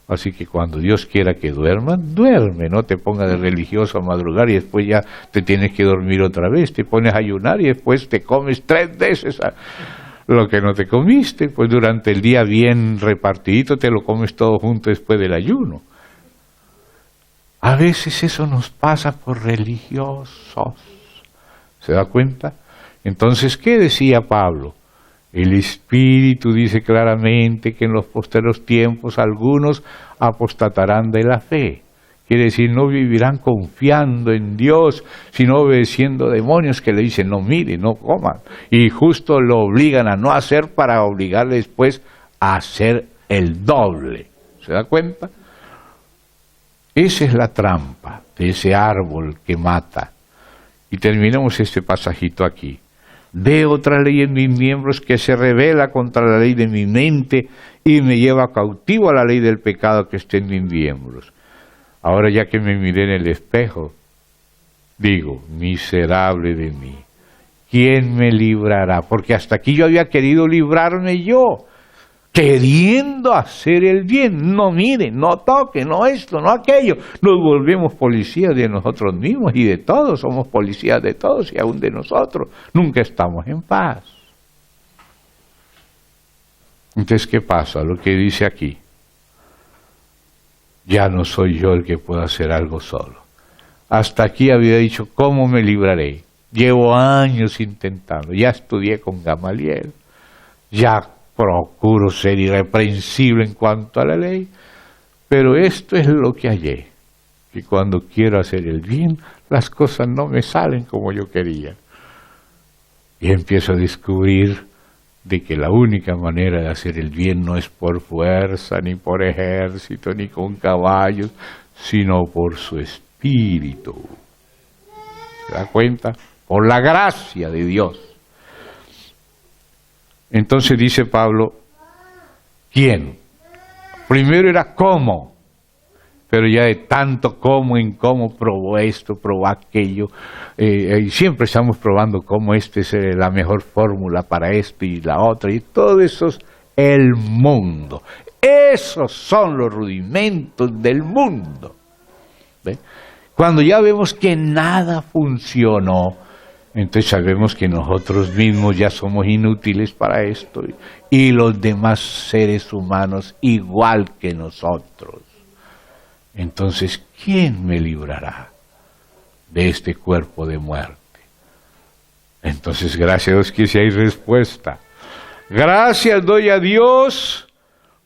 Así que cuando Dios quiera que duerma, duerme, no te pongas de religioso a madrugar y después ya te tienes que dormir otra vez, te pones a ayunar y después te comes 3 veces lo que no te comiste, pues durante el día bien repartidito te lo comes todo junto después del ayuno. A veces eso nos pasa por religiosos. ¿Se da cuenta? Entonces, ¿qué decía Pablo? El Espíritu dice claramente que en los posteros tiempos algunos apostatarán de la fe. Quiere decir, no vivirán confiando en Dios, sino obedeciendo demonios que le dicen, no mire, no coman. Y justo lo obligan a no hacer para obligarle después a hacer el doble. ¿Se da cuenta? Esa es la trampa de ese árbol que mata. Y terminemos este pasajito aquí. Veo otra ley en mis miembros que se rebela contra la ley de mi mente y me lleva cautivo a la ley del pecado que está en mis miembros. Ahora ya que me miré en el espejo, digo, miserable de mí, ¿quién me librará? Porque hasta aquí yo había querido librarme yo, queriendo hacer el bien. No mire, no toque, no esto, no aquello. Nos volvemos policías de nosotros mismos y de todos, somos policías de todos y aún de nosotros. Nunca estamos en paz. Entonces, ¿qué pasa? Lo que dice aquí. Ya no soy yo el que pueda hacer algo solo. Hasta aquí había dicho, ¿cómo me libraré? Llevo años intentando. Ya estudié con Gamaliel. Ya procuro ser irreprensible en cuanto a la ley. Pero esto es lo que hallé. Que cuando quiero hacer el bien, las cosas no me salen como yo quería. Y empiezo a descubrir de que la única manera de hacer el bien no es por fuerza, ni por ejército, ni con caballos, sino por su espíritu. ¿Se da cuenta? Por la gracia de Dios. Entonces dice Pablo, ¿quién? Primero era cómo, pero ya de tanto cómo en cómo probó esto, probó aquello, y siempre estamos probando cómo esta es la mejor fórmula para esto y la otra, y todo eso es el mundo. Esos son los rudimentos del mundo. ¿Ve? Cuando ya vemos que nada funcionó, entonces sabemos que nosotros mismos ya somos inútiles para esto, y los demás seres humanos igual que nosotros. Entonces, ¿quién me librará de este cuerpo de muerte? Entonces, gracias a Dios que si hay respuesta. Gracias doy a Dios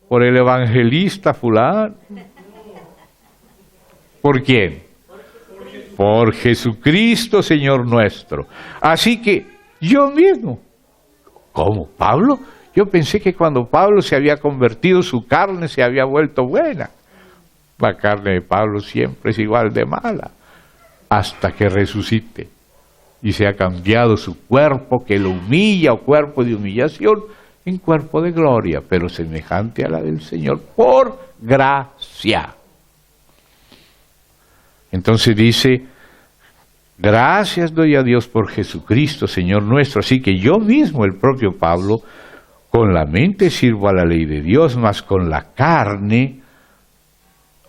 por el evangelista fulano. ¿Por quién? Por Jesucristo, Señor nuestro. Así que yo mismo, ¿cómo? ¿Pablo? Yo pensé que cuando Pablo se había convertido, su carne se había vuelto buena. La carne de Pablo siempre es igual de mala, hasta que resucite y se ha cambiado su cuerpo que lo humilla, o cuerpo de humillación, en cuerpo de gloria, pero semejante a la del Señor, por gracia. Entonces dice, gracias doy a Dios por Jesucristo, Señor nuestro. Así que yo mismo, el propio Pablo, con la mente sirvo a la ley de Dios, mas con la carne,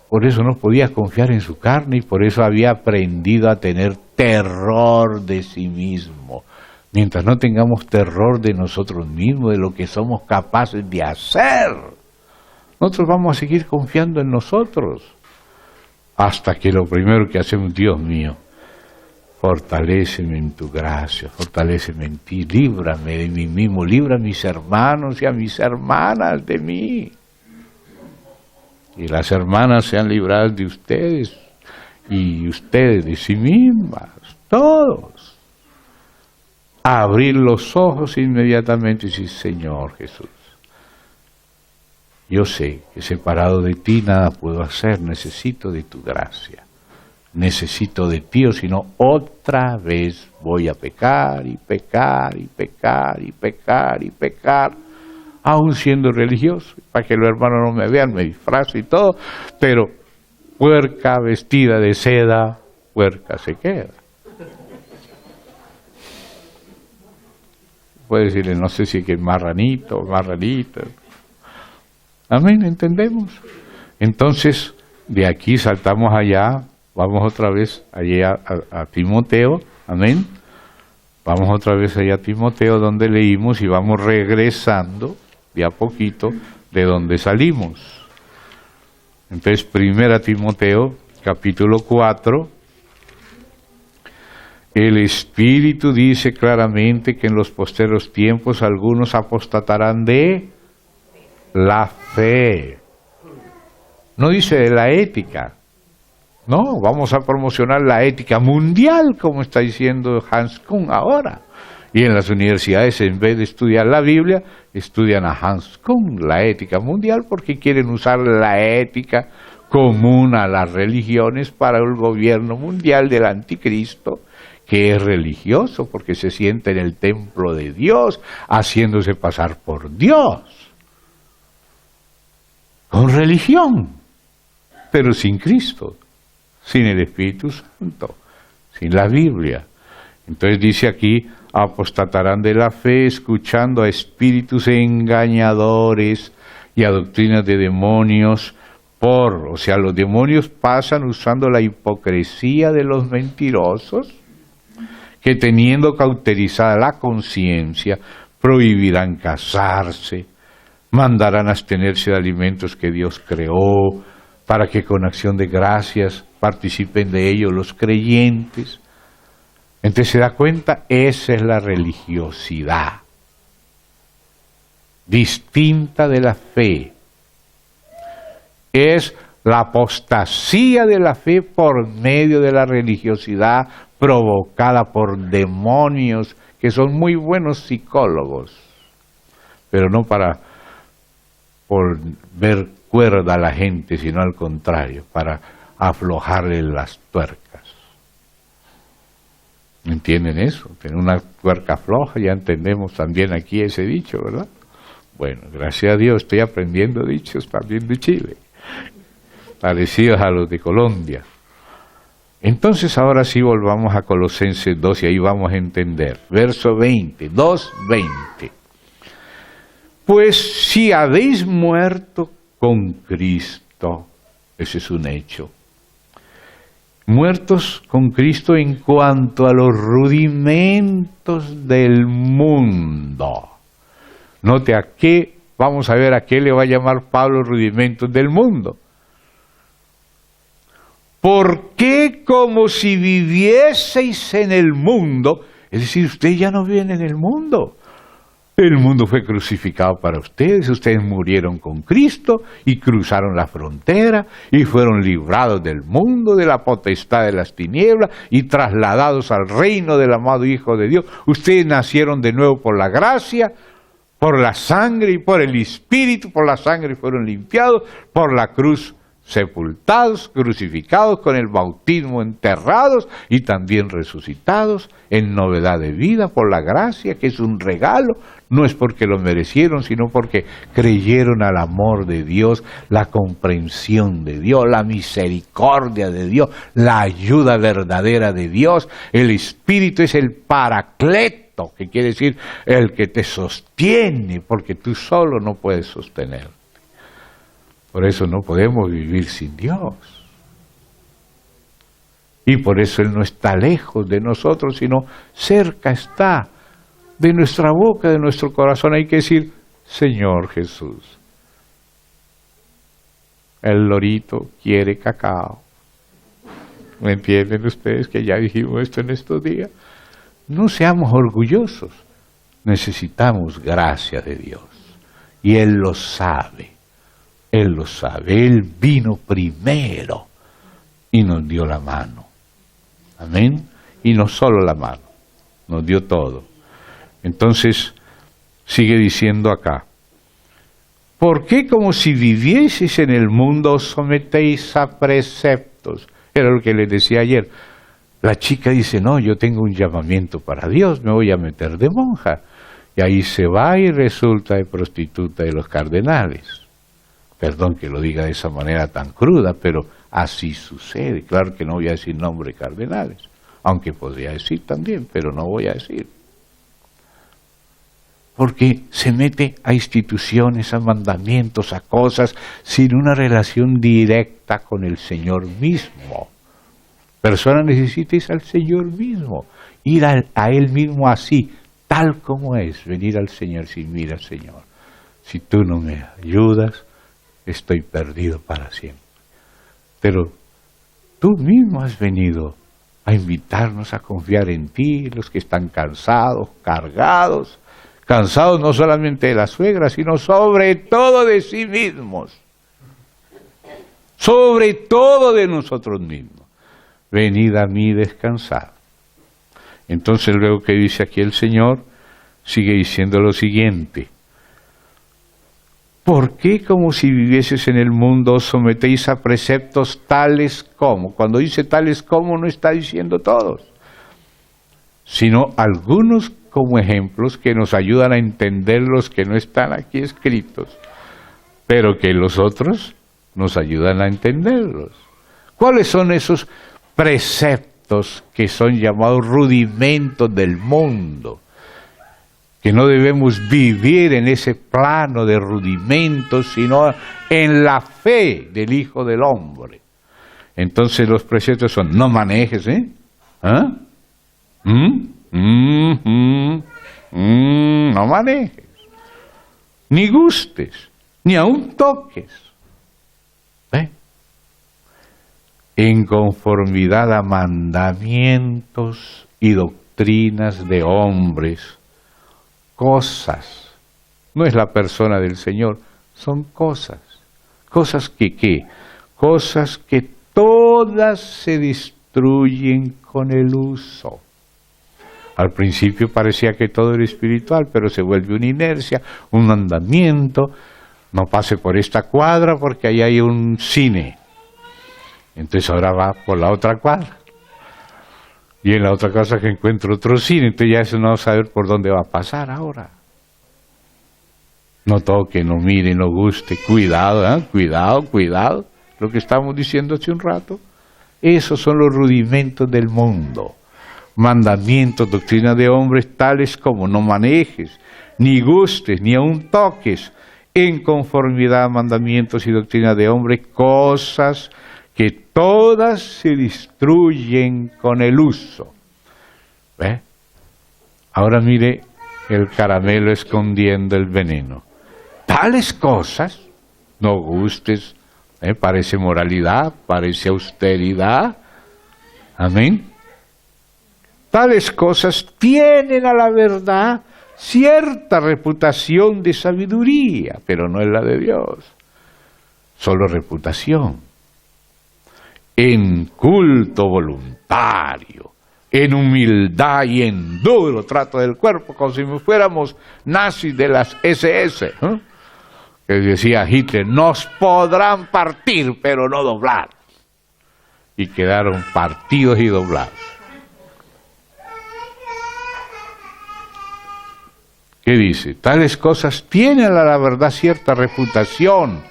por eso no podía confiar en su carne y por eso había aprendido a tener terror de sí mismo. Mientras no tengamos terror de nosotros mismos, de lo que somos capaces de hacer, nosotros vamos a seguir confiando en nosotros. Hasta que lo primero que hacemos, Dios mío, fortaléceme en tu gracia, fortaléceme en ti, líbrame de mí mismo, libra a mis hermanos y a mis hermanas de mí. Y las hermanas sean libradas de ustedes, y ustedes de sí mismas, todos. Abrir los ojos inmediatamente y decir, Señor Jesús, yo sé que separado de ti nada puedo hacer, necesito de tu gracia, necesito de ti, o si no, otra vez voy a pecar y pecar y pecar y pecar y pecar, aún siendo religioso, para que los hermanos no me vean, me disfrazo y todo, pero puerca vestida de seda, puerca se queda. Puede decirle, no sé si es que marranito o marranita. Amén, ¿entendemos? Entonces, de aquí saltamos allá, vamos otra vez allá a Timoteo, amén. Vamos otra vez allá a Timoteo donde leímos y vamos regresando de a poquito de donde salimos. Entonces, 1 Timoteo, capítulo 4, el Espíritu dice claramente que en los posteros tiempos algunos apostatarán de la fe. No dice de la ética. No, vamos a promocionar la ética mundial, como está diciendo Hans Küng ahora. Y en las universidades, en vez de estudiar la Biblia, estudian a Hans Küng, la ética mundial, porque quieren usar la ética común a las religiones para el gobierno mundial del anticristo, que es religioso, porque se siente en el templo de Dios, haciéndose pasar por Dios. Con religión, pero sin Cristo, sin el Espíritu Santo, sin la Biblia. Entonces dice aquí, apostatarán de la fe escuchando a espíritus engañadores y a doctrinas de demonios o sea, los demonios pasan usando la hipocresía de los mentirosos, que teniendo cauterizada la conciencia, prohibirán casarse, mandarán abstenerse de alimentos que Dios creó, para que con acción de gracias participen de ellos los creyentes. Entonces se da cuenta, esa es la religiosidad, distinta de la fe. Es la apostasía de la fe por medio de la religiosidad provocada por demonios, que son muy buenos psicólogos, pero no por ver cuerda a la gente, sino al contrario, para aflojarle las tuercas. ¿Entienden eso? Tener una tuerca floja, ya entendemos también aquí ese dicho, ¿verdad? Bueno, gracias a Dios estoy aprendiendo dichos también de Chile, parecidos a los de Colombia. Entonces ahora sí volvamos a Colosenses 2 y ahí vamos a entender. Verso 20, 2:20. Pues si habéis muerto con Cristo, ese es un hecho. Muertos con Cristo en cuanto a los rudimentos del mundo. Note a qué, vamos a ver a qué le va a llamar Pablo rudimentos del mundo. ¿Por qué como si vivieseis en el mundo? Es decir, ustedes ya no viven en el mundo. El mundo fue crucificado para ustedes murieron con Cristo y cruzaron la frontera y fueron librados del mundo, de la potestad de las tinieblas y trasladados al reino del amado Hijo de Dios. Ustedes nacieron de nuevo por la gracia, por la sangre y por el Espíritu. Por la sangre fueron limpiados, por la cruz sepultados, crucificados, con el bautismo enterrados y también resucitados en novedad de vida por la gracia, que es un regalo. No es porque lo merecieron, sino porque creyeron al amor de Dios, la comprensión de Dios, la misericordia de Dios, la ayuda verdadera de Dios. El Espíritu es el paracleto, que quiere decir el que te sostiene, porque tú solo no puedes sostener. Por eso no podemos vivir sin Dios. Y por eso Él no está lejos de nosotros, sino cerca está, de nuestra boca, de nuestro corazón. Hay que decir, Señor Jesús, el lorito quiere cacao. ¿Me entienden ustedes que ya dijimos esto en estos días? No seamos orgullosos, necesitamos gracia de Dios. Y Él lo sabe. Él lo sabe, Él vino primero y nos dio la mano. Amén. Y no solo la mano, nos dio todo. Entonces, sigue diciendo acá, ¿por qué como si vivieseis en el mundo os sometéis a preceptos? Era lo que les decía ayer. La chica dice, no, yo tengo un llamamiento para Dios, me voy a meter de monja. Y ahí se va y resulta de prostituta de los cardenales. Perdón que lo diga de esa manera tan cruda, pero así sucede. Claro que no voy a decir nombres cardenales, aunque podría decir también, pero no voy a decir. Porque se mete a instituciones, a mandamientos, a cosas, sin una relación directa con el Señor mismo. Persona necesita ir al Señor mismo, ir a Él mismo así, tal como es, venir al Señor sin mira, Señor, si tú no me ayudas, estoy perdido para siempre. Pero tú mismo has venido a invitarnos a confiar en ti, los que están cansados, cargados, cansados no solamente de la suegra, sino sobre todo de sí mismos, sobre todo de nosotros mismos. Venid a mí descansad. Entonces luego que dice aquí el Señor, sigue diciendo lo siguiente: ¿por qué como si vivieses en el mundo os sometéis a preceptos tales como? Cuando dice tales como no está diciendo todos, sino algunos como ejemplos que nos ayudan a entender los que no están aquí escritos, pero que los otros nos ayudan a entenderlos. ¿Cuáles son esos preceptos que son llamados rudimentos del mundo? Que no debemos vivir en ese plano de rudimentos, sino en la fe del Hijo del Hombre. Entonces los preceptos son: no manejes, no manejes, ni gustes, ni aun toques, en conformidad a mandamientos y doctrinas de hombres, cosas. No es la persona del Señor, son cosas. Cosas que ¿qué? Cosas que todas se destruyen con el uso. Al principio parecía que todo era espiritual, pero se vuelve una inercia, un mandamiento. No pase por esta cuadra porque ahí hay un cine. Entonces ahora va por la otra cuadra. Y en la otra casa que encuentro otro cine, entonces ya eso no va a saber por dónde va a pasar ahora. No toque, no mire, no guste, cuidado, cuidado, lo que estamos diciendo hace un rato. Esos son los rudimentos del mundo. Mandamientos, doctrina de hombres, tales como no manejes, ni gustes, ni aun toques, en conformidad a mandamientos y doctrina de hombres, cosas que todas se destruyen con el uso. ¿Ve? Ahora mire el caramelo escondiendo el veneno. Tales cosas, no gustes, parece moralidad, parece austeridad. Amén. Tales cosas tienen a la verdad cierta reputación de sabiduría, pero no es la de Dios, solo reputación. En culto voluntario, en humildad y en duro trato del cuerpo, como si fuéramos nazis de las SS, que decía Hitler: nos podrán partir, pero no doblar. Y quedaron partidos y doblados. ¿Qué dice? Tales cosas tienen a la verdad cierta reputación,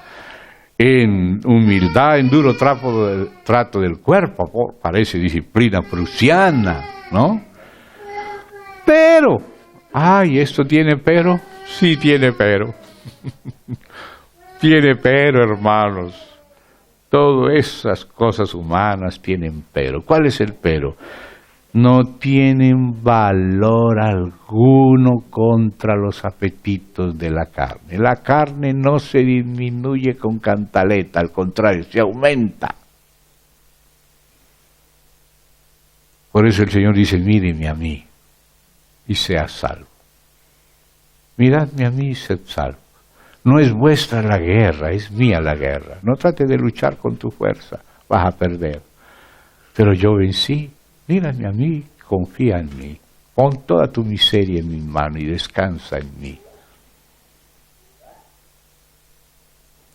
en humildad, en duro trato del cuerpo, parece disciplina prusiana, ¿no? Pero, ¿esto tiene pero? Sí tiene pero. Tiene pero, hermanos. Todas esas cosas humanas tienen pero. ¿Cuál es el pero? No tienen valor alguno contra los apetitos de la carne. La carne no se disminuye con cantaleta, al contrario, se aumenta. Por eso el Señor dice: míreme a mí y sea salvo. Miradme a mí y sed salvo. No es vuestra la guerra, es mía la guerra. No trate de luchar con tu fuerza, vas a perder. Pero yo vencí. Mírame a mí, confía en mí, pon toda tu miseria en mi mano y descansa en mí.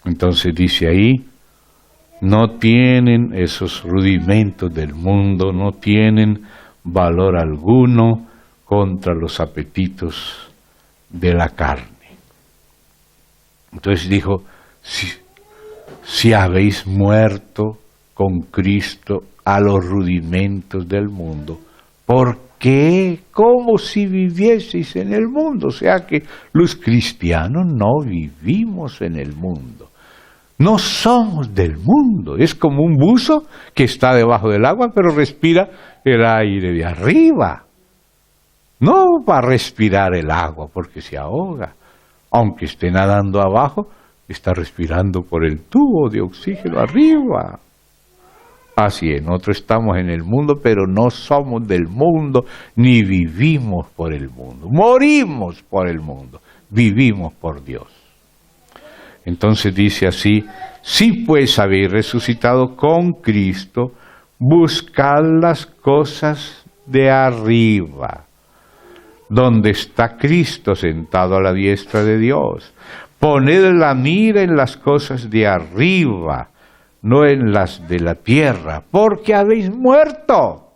Entonces dice ahí, no tienen esos rudimentos del mundo, no tienen valor alguno contra los apetitos de la carne. Entonces dijo, si habéis muerto con Cristo a los rudimentos del mundo. ¿Por qué? Como si vivieseis en el mundo. O sea que los cristianos no vivimos en el mundo. No somos del mundo. Es como un buzo que está debajo del agua, pero respira el aire de arriba. No va a respirar el agua porque se ahoga. Aunque esté nadando abajo, está respirando por el tubo de oxígeno arriba. Así es, nosotros estamos en el mundo, pero no somos del mundo, ni vivimos por el mundo. Morimos por el mundo, vivimos por Dios. Entonces dice así: si pues habéis resucitado con Cristo, buscad las cosas de arriba, donde está Cristo sentado a la diestra de Dios. Poned la mira en las cosas de arriba, no en las de la tierra, porque habéis muerto,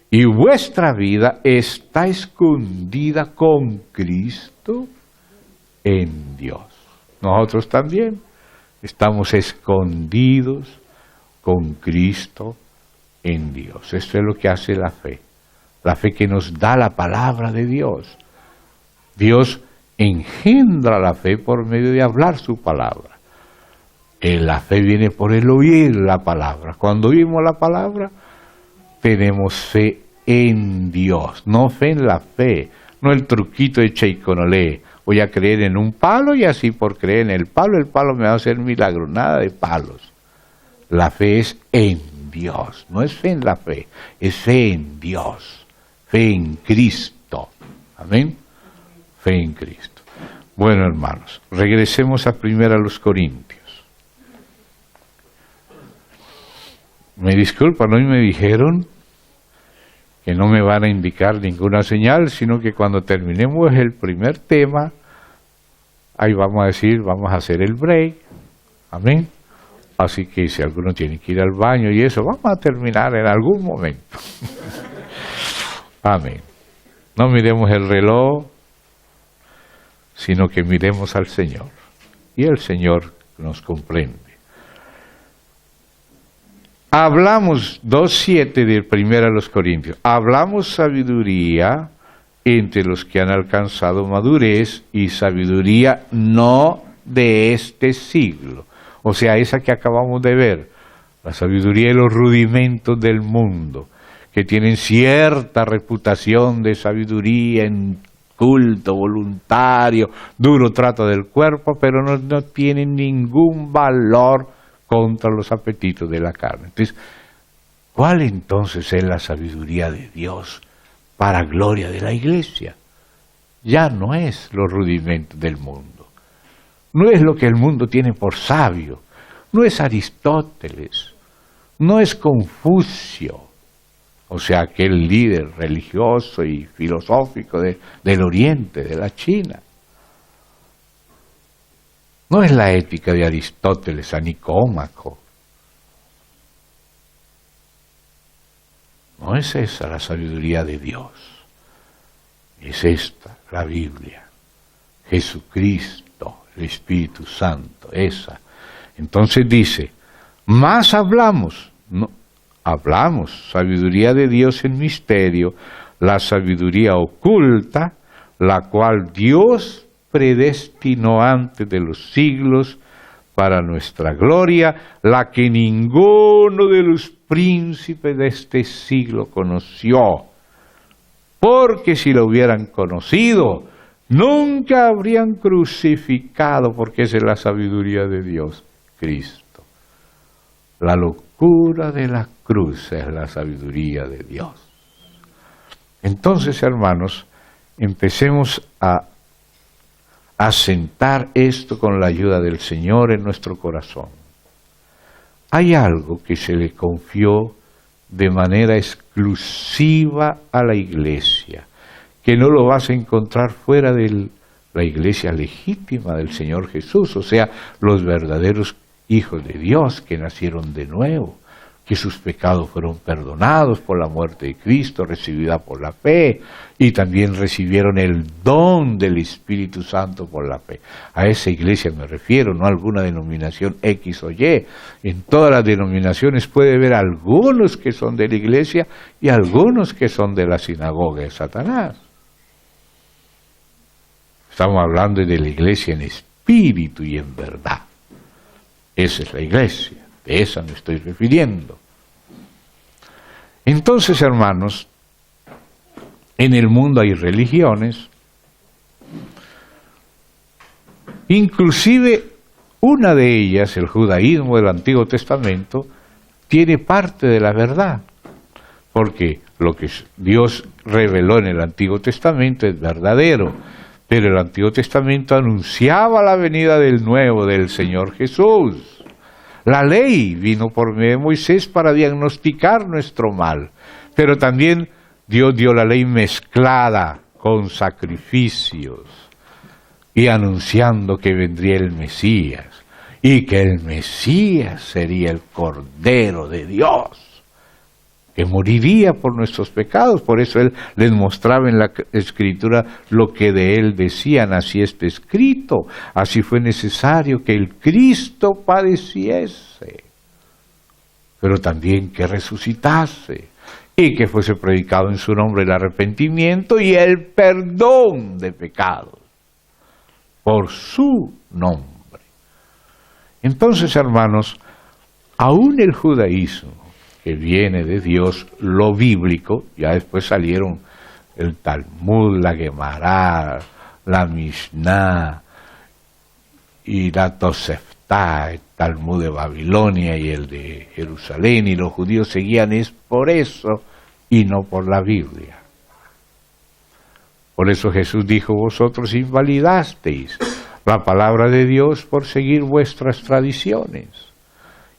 y vuestra vida está escondida con Cristo en Dios. Nosotros también estamos escondidos con Cristo en Dios. Esto es lo que hace la fe que nos da la palabra de Dios. Dios engendra la fe por medio de hablar su palabra. La fe viene por el oír la palabra. Cuando oímos la palabra, tenemos fe en Dios, no fe en la fe, no el truquito de Cheiconolé. Voy a creer en un palo y así por creer en el palo me va a hacer milagro. Nada de palos. La fe es en Dios, no es fe en la fe, es fe en Dios, fe en Cristo. Amén. Fe en Cristo. Bueno, hermanos, regresemos a 1 Corintios. Me disculpan, hoy me dijeron que no me van a indicar ninguna señal, sino que cuando terminemos el primer tema, ahí vamos a decir, vamos a hacer el break. Amén. Así que si alguno tiene que ir al baño y eso, vamos a terminar en algún momento. Amén. No miremos el reloj, sino que miremos al Señor. Y el Señor nos comprende. Hablamos 2:7 de 1 Corintios. Hablamos sabiduría entre los que han alcanzado madurez y sabiduría no de este siglo. O sea, esa que acabamos de ver, la sabiduría y los rudimentos del mundo, que tienen cierta reputación de sabiduría en culto, voluntario, duro trato del cuerpo, pero no tienen ningún valor contra los apetitos de la carne. Entonces, ¿cuál entonces es la sabiduría de Dios para gloria de la iglesia? Ya no es los rudimentos del mundo. No es lo que el mundo tiene por sabio. No es Aristóteles. No es Confucio. O sea, aquel líder religioso y filosófico del Oriente, de la China. No es la ética de Aristóteles a Nicómaco. No es esa la sabiduría de Dios. Es esta, la Biblia. Jesucristo, el Espíritu Santo, esa. Entonces dice, más hablamos, no, hablamos sabiduría de Dios en misterio, la sabiduría oculta, la cual Dios predestinó antes de los siglos para nuestra gloria, la que ninguno de los príncipes de este siglo conoció, porque si lo hubieran conocido, nunca habrían crucificado, porque esa es la sabiduría de Dios, Cristo. La locura de la cruz es la sabiduría de Dios. Entonces, hermanos, empecemos a asentar esto con la ayuda del Señor en nuestro corazón. Hay algo que se le confió de manera exclusiva a la iglesia, que no lo vas a encontrar fuera de la iglesia legítima del Señor Jesús, o sea, los verdaderos hijos de Dios que nacieron de nuevo, que sus pecados fueron perdonados por la muerte de Cristo, recibida por la fe, y también recibieron el don del Espíritu Santo por la fe. A esa iglesia me refiero, no a alguna denominación X o Y. En todas las denominaciones puede haber algunos que son de la iglesia y algunos que son de la sinagoga de Satanás. Estamos hablando de la iglesia en espíritu y en verdad. Esa es la iglesia. De esa me estoy refiriendo. Entonces, hermanos, en el mundo hay religiones, inclusive una de ellas, el judaísmo del Antiguo Testamento, tiene parte de la verdad, porque lo que Dios reveló en el Antiguo Testamento es verdadero, pero el Antiguo Testamento anunciaba la venida del nuevo, del Señor Jesús. La ley vino por medio de Moisés para diagnosticar nuestro mal, pero también Dios dio la ley mezclada con sacrificios y anunciando que vendría el Mesías y que el Mesías sería el Cordero de Dios, que moriría por nuestros pecados. Por eso Él les mostraba en la Escritura lo que de Él decían: así está escrito, así fue necesario que el Cristo padeciese, pero también que resucitase, y que fuese predicado en su nombre el arrepentimiento y el perdón de pecados, por su nombre. Entonces, hermanos, aún el judaísmo, que viene de Dios, lo bíblico, ya después salieron el Talmud, la Gemara, la Mishnah y la Tosefta, el Talmud de Babilonia y el de Jerusalén, y los judíos seguían es por eso y no por la Biblia. Por eso Jesús dijo: vosotros invalidasteis la palabra de Dios por seguir vuestras tradiciones.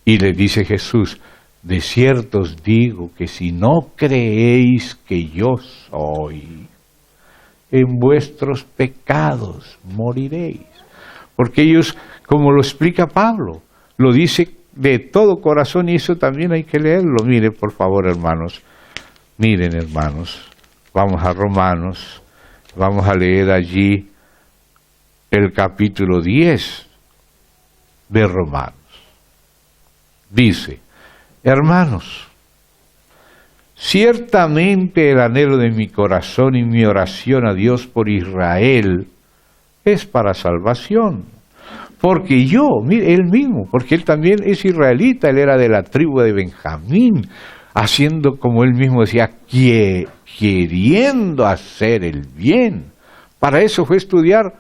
Y le dice Jesús: de cierto os digo que si no creéis que yo soy, en vuestros pecados moriréis. Porque ellos, como lo explica Pablo, lo dice de todo corazón, y eso también hay que leerlo. Mire, por favor, hermanos, miren, hermanos, vamos a Romanos, vamos a leer allí el capítulo 10 de Romanos. Dice: hermanos, ciertamente el anhelo de mi corazón y mi oración a Dios por Israel es para salvación. Porque yo, mire, él mismo, porque él también es israelita, él era de la tribu de Benjamín, haciendo, como él mismo decía, queriendo hacer el bien. Para eso fue estudiar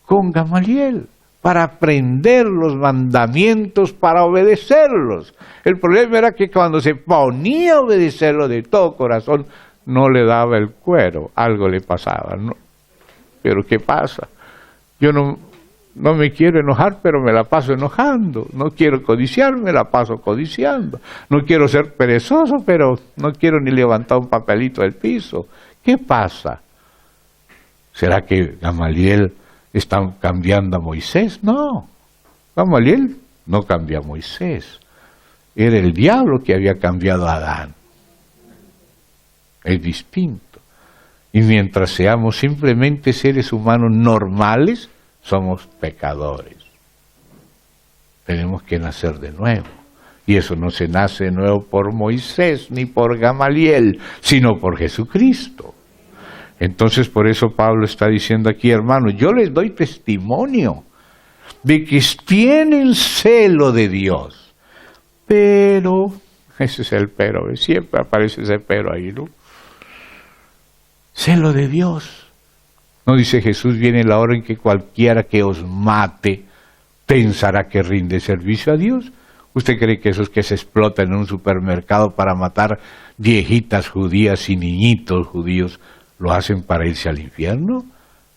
con Gamaliel, para aprender los mandamientos, para obedecerlos. El problema era que cuando se ponía a obedecerlo de todo corazón, no le daba el cuero, algo le pasaba, ¿no? Pero ¿qué pasa? Yo no me quiero enojar, pero me la paso enojando. No quiero codiciar, me la paso codiciando. No quiero ser perezoso, pero no quiero ni levantar un papelito del piso. ¿Qué pasa? ¿Será que Gamaliel está cambiando a Moisés? No, Gamaliel no cambia a Moisés. Era el diablo que había cambiado a Adán. Es distinto. Y mientras seamos simplemente seres humanos normales, somos pecadores. Tenemos que nacer de nuevo. Y eso no se nace de nuevo por Moisés ni por Gamaliel, sino por Jesucristo. Entonces, por eso Pablo está diciendo aquí: hermanos, yo les doy testimonio de que tienen celo de Dios. Pero, ese es el pero, siempre aparece ese pero ahí, ¿no? Celo de Dios. No dice Jesús: viene la hora en que cualquiera que os mate pensará que rinde servicio a Dios. ¿Usted cree que esos que se explotan en un supermercado para matar viejitas judías y niñitos judíos lo hacen para irse al infierno?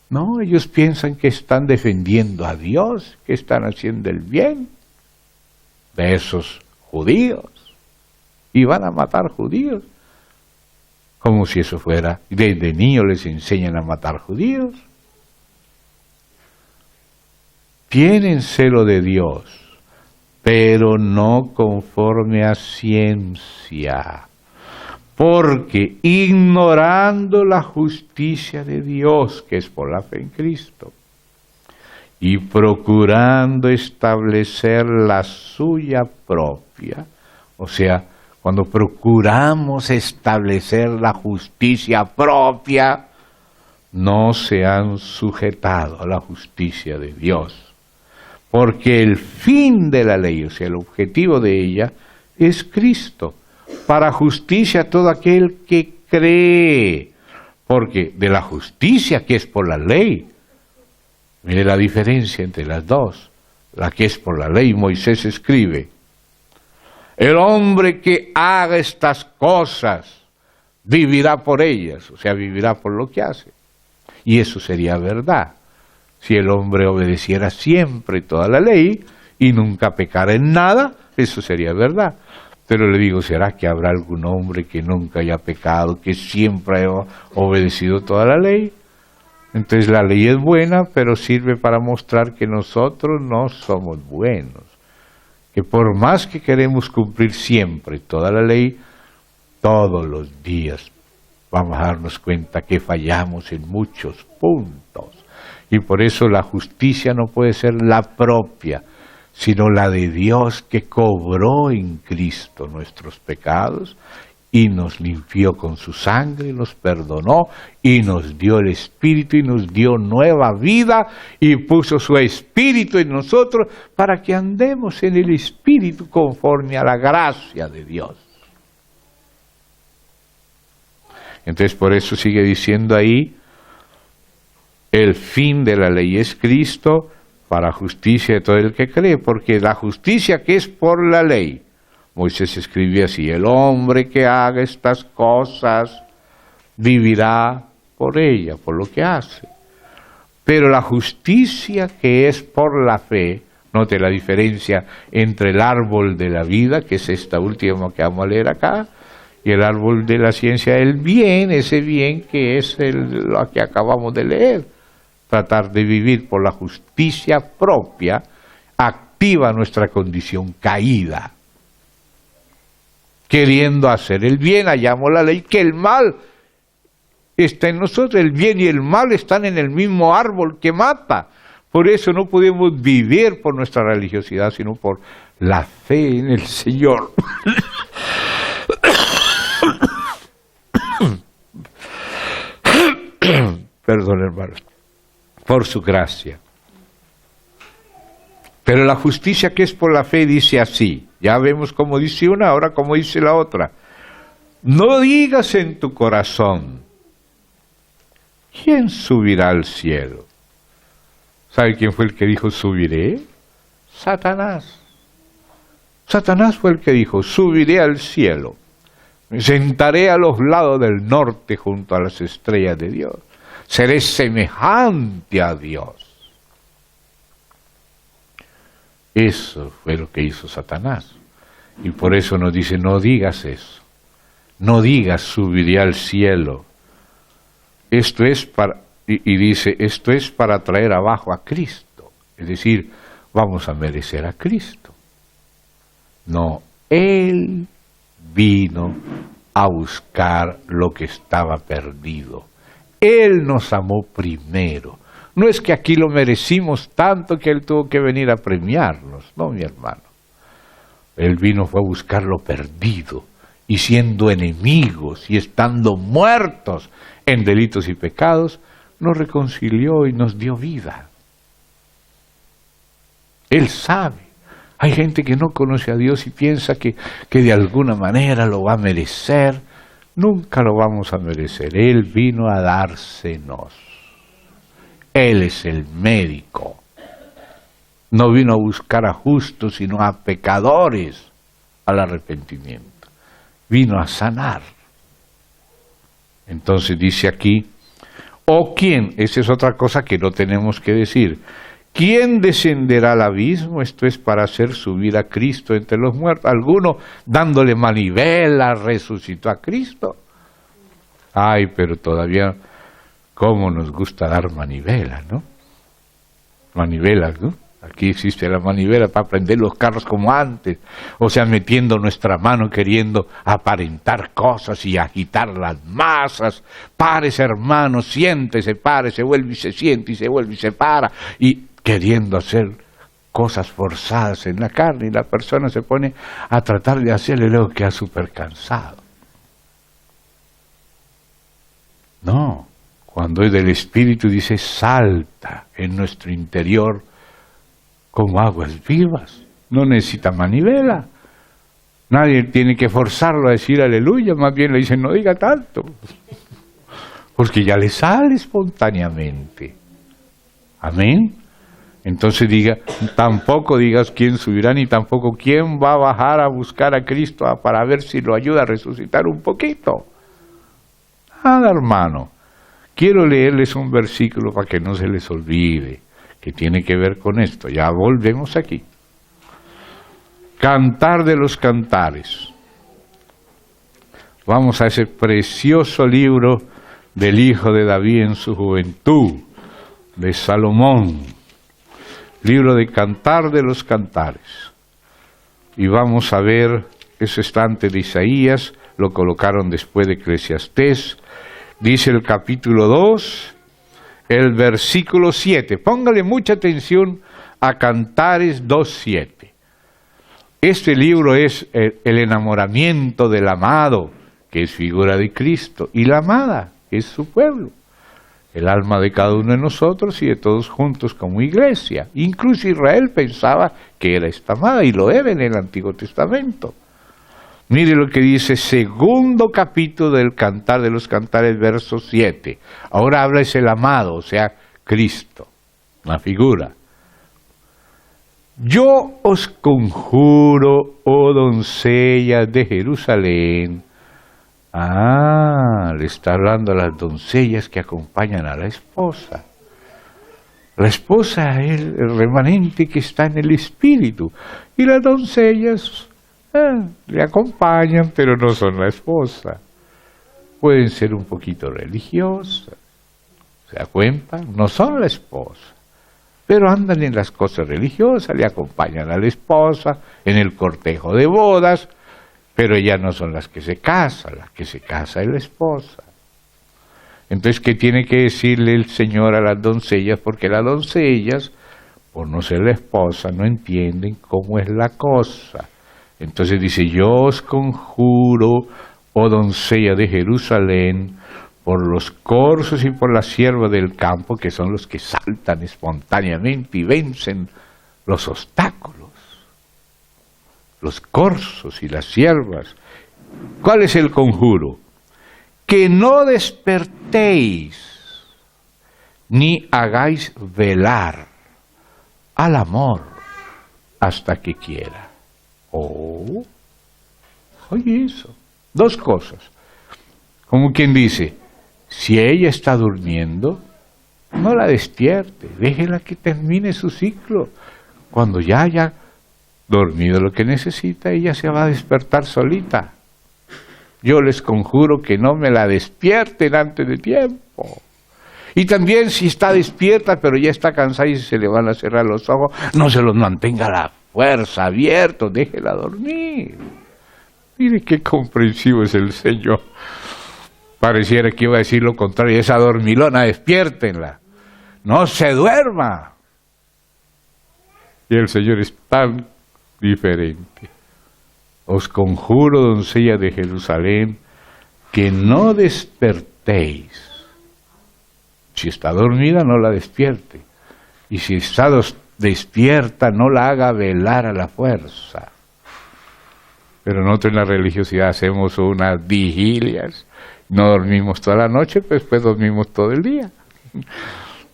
No, ellos piensan que están defendiendo a Dios, que están haciendo el bien de esos judíos, y van a matar judíos, como si eso fuera. Desde niños les enseñan a matar judíos. Tienen celo de Dios, pero no conforme a ciencia, porque ignorando la justicia de Dios, que es por la fe en Cristo, y procurando establecer la suya propia, o sea, cuando procuramos establecer la justicia propia, no se han sujetado a la justicia de Dios. Porque el fin de la ley, o sea, el objetivo de ella, es Cristo, para justicia a todo aquel que cree. Porque de la justicia que es por la ley, mire la diferencia entre las dos. La que es por la ley, Moisés escribe: el hombre que haga estas cosas vivirá por ellas, o sea, vivirá por lo que hace. Y eso sería verdad. Si el hombre obedeciera siempre toda la ley y nunca pecara en nada, eso sería verdad. Pero le digo, ¿será que habrá algún hombre que nunca haya pecado, que siempre haya obedecido toda la ley? Entonces la ley es buena, pero sirve para mostrar que nosotros no somos buenos. Que por más que queremos cumplir siempre toda la ley, todos los días vamos a darnos cuenta que fallamos en muchos puntos. Y por eso la justicia no puede ser la propia, sino la de Dios, que cobró en Cristo nuestros pecados y nos limpió con su sangre, nos perdonó y nos dio el Espíritu y nos dio nueva vida y puso su Espíritu en nosotros para que andemos en el Espíritu conforme a la gracia de Dios. Entonces por eso sigue diciendo ahí: el fin de la ley es Cristo, para justicia de todo el que cree, porque la justicia que es por la ley, Moisés escribía así: el hombre que haga estas cosas vivirá por ella, por lo que hace. Pero la justicia que es por la fe, note la diferencia entre el árbol de la vida, que es esta última que vamos a leer acá, y el árbol de la ciencia del bien, ese bien que es lo que acabamos de leer. Tratar de vivir por la justicia propia activa nuestra condición caída. Queriendo hacer el bien, hallamos la ley, que el mal está en nosotros. El bien y el mal están en el mismo árbol que mata. Por eso no podemos vivir por nuestra religiosidad, sino por la fe en el Señor. Perdón, hermano. Por su gracia. Pero la justicia que es por la fe dice así, ya vemos cómo dice una, ahora cómo dice la otra: no digas en tu corazón, ¿quién subirá al cielo? ¿Sabe quién fue el que dijo subiré? Satanás. Satanás fue el que dijo: subiré al cielo, me sentaré a los lados del norte junto a las estrellas de Dios. Seré semejante a Dios. Eso fue lo que hizo Satanás. Y por eso nos dice: no digas eso. No digas subiré al cielo. Esto es para, y dice, esto es para traer abajo a Cristo. Es decir, vamos a merecer a Cristo. No, Él vino a buscar lo que estaba perdido. Él nos amó primero. No es que aquí lo merecimos tanto que Él tuvo que venir a premiarnos. No, mi hermano. Él vino fue a buscar lo perdido. Y siendo enemigos y estando muertos en delitos y pecados, nos reconcilió y nos dio vida. Él sabe. Hay gente que no conoce a Dios y piensa que de alguna manera lo va a merecer. Nunca lo vamos a merecer. Él vino a dársenos. Él es el médico. No vino a buscar a justos, sino a pecadores al arrepentimiento. Vino a sanar. Entonces dice aquí, ¿o quién? Esa es otra cosa que no tenemos que decir. ¿Quién descenderá al abismo? Esto es para hacer subir a Cristo entre los muertos. Alguno dándole manivela resucitó a Cristo. Ay, pero todavía, ¿cómo nos gusta dar manivela, no? Manivelas, ¿no? Aquí existe la manivela para prender los carros como antes, o sea, metiendo nuestra mano queriendo aparentar cosas y agitar las masas. Párese, hermano, siéntese, párese, vuelve y se siente y se vuelve y se para, y queriendo hacer cosas forzadas en la carne, y la persona se pone a tratar de hacerle, luego queda súper cansado. No, cuando es del Espíritu dice salta en nuestro interior como aguas vivas, no necesita manivela, nadie tiene que forzarlo a decir aleluya, más bien le dicen no diga tanto, porque ya le sale espontáneamente, amén. Entonces tampoco digas quién subirá, ni tampoco quién va a bajar a buscar a Cristo para ver si lo ayuda a resucitar un poquito. Nada, hermano. Quiero leerles un versículo para que no se les olvide, que tiene que ver con esto. Ya volvemos aquí. Cantar de los Cantares. Vamos a ese precioso libro del hijo de David en su juventud, de Salomón. Libro de Cantar de los Cantares. Y vamos a ver, eso está antes de Isaías, lo colocaron después de Eclesiastés. Dice el capítulo 2, el versículo 7. Póngale mucha atención a Cantares 2:7. Este libro es el enamoramiento del amado, que es figura de Cristo, y la amada, que es su pueblo. El alma de cada uno de nosotros y de todos juntos como iglesia. Incluso Israel pensaba que era esta amada, y lo era en el Antiguo Testamento. Mire lo que dice segundo capítulo del Cantar de los Cantares, verso 7. Ahora habla es el amado, o sea, Cristo, una figura. Yo os conjuro, oh doncellas de Jerusalén. Le está hablando a las doncellas que acompañan a la esposa. La esposa es el remanente que está en el espíritu, y las doncellas le acompañan, pero no son la esposa. Pueden ser un poquito religiosas, ¿se da cuenta? No son la esposa, pero andan en las cosas religiosas, le acompañan a la esposa en el cortejo de bodas, pero ellas no son las que se casan, la que se casa es la esposa. Entonces, ¿qué tiene que decirle el Señor a las doncellas? Porque las doncellas, por no ser la esposa, no entienden cómo es la cosa. Entonces dice, yo os conjuro, oh doncella de Jerusalén, por los corzos y por las siervas del campo, que son los que saltan espontáneamente y vencen los obstáculos. Los corzos y las siervas. ¿Cuál es el conjuro? Que no despertéis, ni hagáis velar al amor hasta que quiera. Oye eso, dos cosas. Como quien dice, si ella está durmiendo, no la despierte, déjela que termine su ciclo. Cuando ya haya dormido lo que necesita, ella se va a despertar solita. Yo les conjuro que no me la despierten antes de tiempo. Y también si está despierta, pero ya está cansada y se le van a cerrar los ojos, no se los mantenga la fuerza abiertos, déjela dormir. Mire qué comprensivo es el Señor. Pareciera que iba a decir lo contrario, esa dormilona, despiértenla, no se duerma. Y el Señor es tan diferente. Os conjuro, doncella de Jerusalén, que no despertéis. Si está dormida, no la despierte. Y si está despierta, no la haga velar a la fuerza. Pero nosotros en la religiosidad hacemos unas vigilias, no dormimos toda la noche, pues después dormimos todo el día.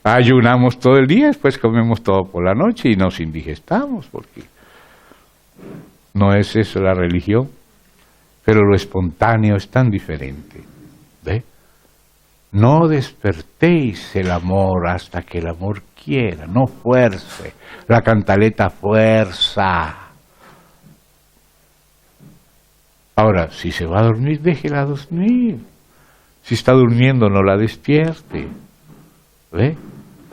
Ayunamos todo el día, después comemos todo por la noche y nos indigestamos, porque no es eso la religión. Pero lo espontáneo es tan diferente. ¿Ve? No despertéis el amor hasta que el amor quiera, no fuerce. La cantaleta fuerza. Ahora, si se va a dormir, déjela dormir. Si está durmiendo, no la despierte. ¿Ve?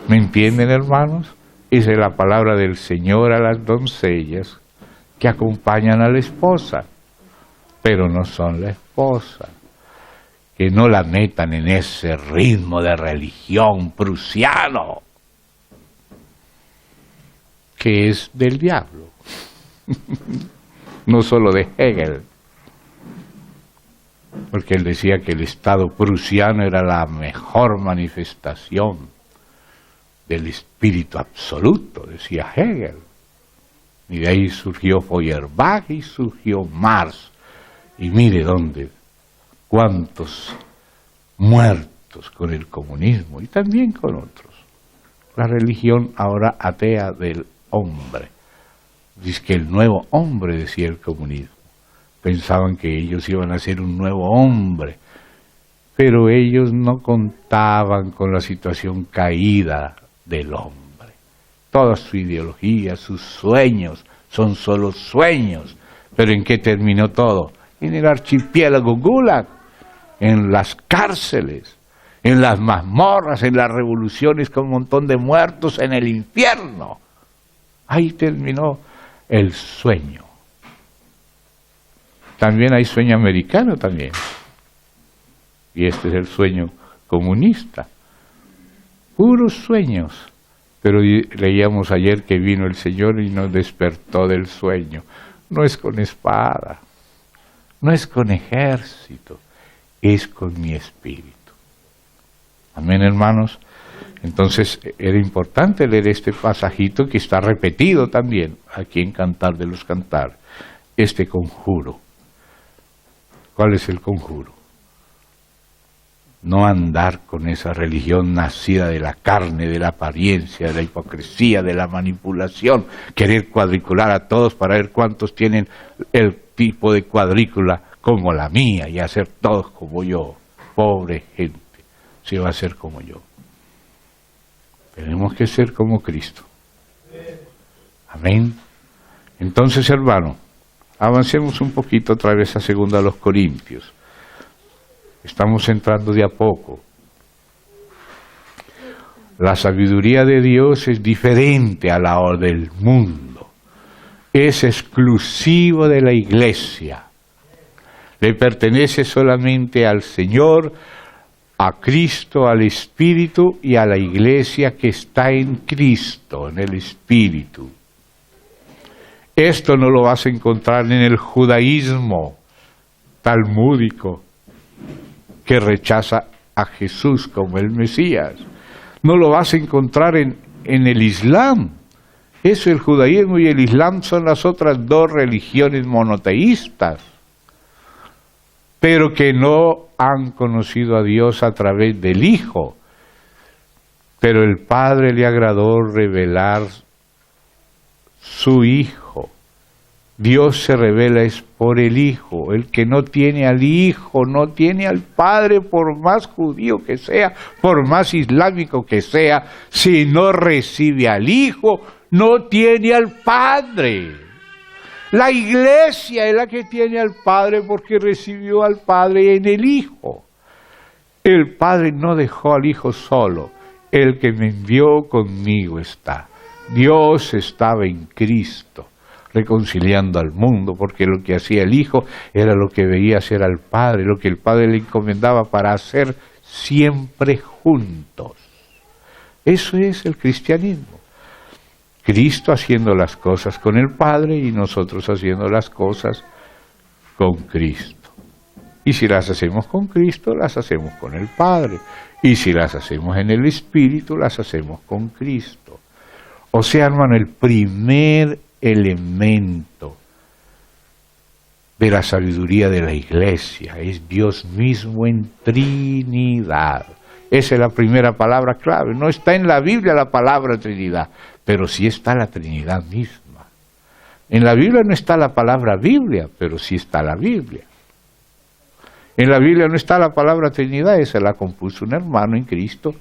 ¿Me entienden, hermanos? Esa es la palabra del Señor a las doncellas que acompañan a la esposa, pero no son la esposa. Que no la metan en ese ritmo de religión prusiano, que es del diablo, no solo de Hegel, porque él decía que el Estado prusiano era la mejor manifestación del espíritu absoluto, decía Hegel. Y de ahí surgió Feuerbach y surgió Marx. Y mire cuántos muertos con el comunismo y también con otros. La religión ahora atea del hombre. Dice que el nuevo hombre, decía el comunismo. Pensaban que ellos iban a ser un nuevo hombre, pero ellos no contaban con la situación caída del hombre. Toda su ideología, sus sueños, son solo sueños. ¿Pero en qué terminó todo? En el archipiélago Gulag, en las cárceles, en las mazmorras, en las revoluciones con un montón de muertos, en el infierno. Ahí terminó el sueño. También hay sueño americano también. Y este es el sueño comunista. Puros sueños. Pero leíamos ayer que vino el Señor y nos despertó del sueño. No es con espada, no es con ejército, es con mi espíritu. Amén, hermanos. Entonces era importante leer este pasajito que está repetido también aquí en Cantar de los Cantares, este conjuro. ¿Cuál es el conjuro? No andar con esa religión nacida de la carne, de la apariencia, de la hipocresía, de la manipulación, querer cuadricular a todos para ver cuántos tienen el tipo de cuadrícula como la mía y hacer todos como yo. Pobre gente, se va a hacer como yo. Tenemos que ser como Cristo. Amén. Entonces, hermano, avancemos un poquito otra vez a 2 Corintios. Estamos entrando de a poco. La sabiduría de Dios es diferente a la del mundo. Es exclusivo de la iglesia. Le pertenece solamente al Señor, a Cristo, al Espíritu y a la iglesia que está en Cristo, en el Espíritu. Esto no lo vas a encontrar en el judaísmo talmúdico, que rechaza a Jesús como el Mesías. No lo vas a encontrar en el Islam. Eso, el judaísmo y el Islam son las otras dos religiones monoteístas, pero que no han conocido a Dios a través del Hijo. Pero el Padre le agradó revelar su Hijo. Dios se revela es por el Hijo. El que no tiene al Hijo, no tiene al Padre, por más judío que sea, por más islámico que sea. Si no recibe al Hijo, no tiene al Padre. La iglesia es la que tiene al Padre porque recibió al Padre en el Hijo. El Padre no dejó al Hijo solo. El que me envió conmigo está. Dios estaba en Cristo, reconciliando al mundo, porque lo que hacía el Hijo era lo que veía hacer al Padre, lo que el Padre le encomendaba para hacer siempre juntos. Eso es el cristianismo. Cristo haciendo las cosas con el Padre y nosotros haciendo las cosas con Cristo. Y si las hacemos con Cristo, las hacemos con el Padre. Y si las hacemos en el Espíritu, las hacemos con Cristo. O sea, hermano, el primer elemento de la sabiduría de la iglesia es Dios mismo en Trinidad. Esa es la primera palabra clave. No está en la Biblia la palabra Trinidad, pero sí está la Trinidad misma. En la Biblia no está la palabra Biblia, pero sí está la Biblia. En la Biblia no está la palabra Trinidad, esa la compuso un hermano en Cristo,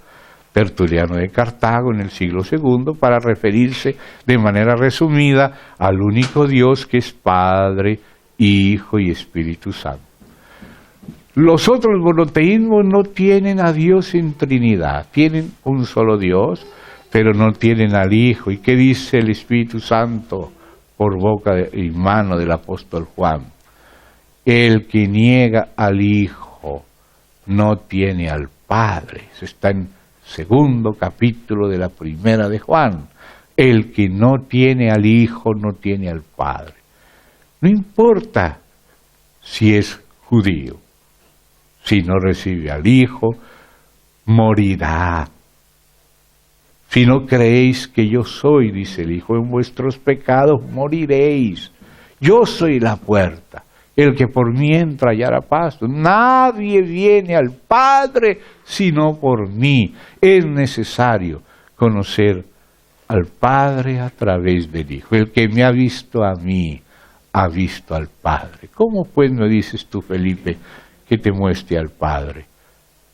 Tertuliano de Cartago, en el siglo II, para referirse de manera resumida al único Dios que es Padre, Hijo y Espíritu Santo. Los otros monoteísmos no tienen a Dios en Trinidad, tienen un solo Dios, pero no tienen al Hijo. ¿Y qué dice el Espíritu Santo por boca y mano del apóstol Juan? El que niega al Hijo no tiene al Padre. Eso está en 2º capítulo de la 1 de Juan. El que no tiene al Hijo no tiene al Padre. No importa si es judío, si no recibe al Hijo, morirá. Si no creéis que yo soy, dice el Hijo, en vuestros pecados moriréis. Yo soy la puerta. El que por mí entra hallará pasto. Nadie viene al Padre sino por mí. Es necesario conocer al Padre a través del Hijo. El que me ha visto a mí, ha visto al Padre. ¿Cómo pues me dices tú, Felipe, que te muestre al Padre?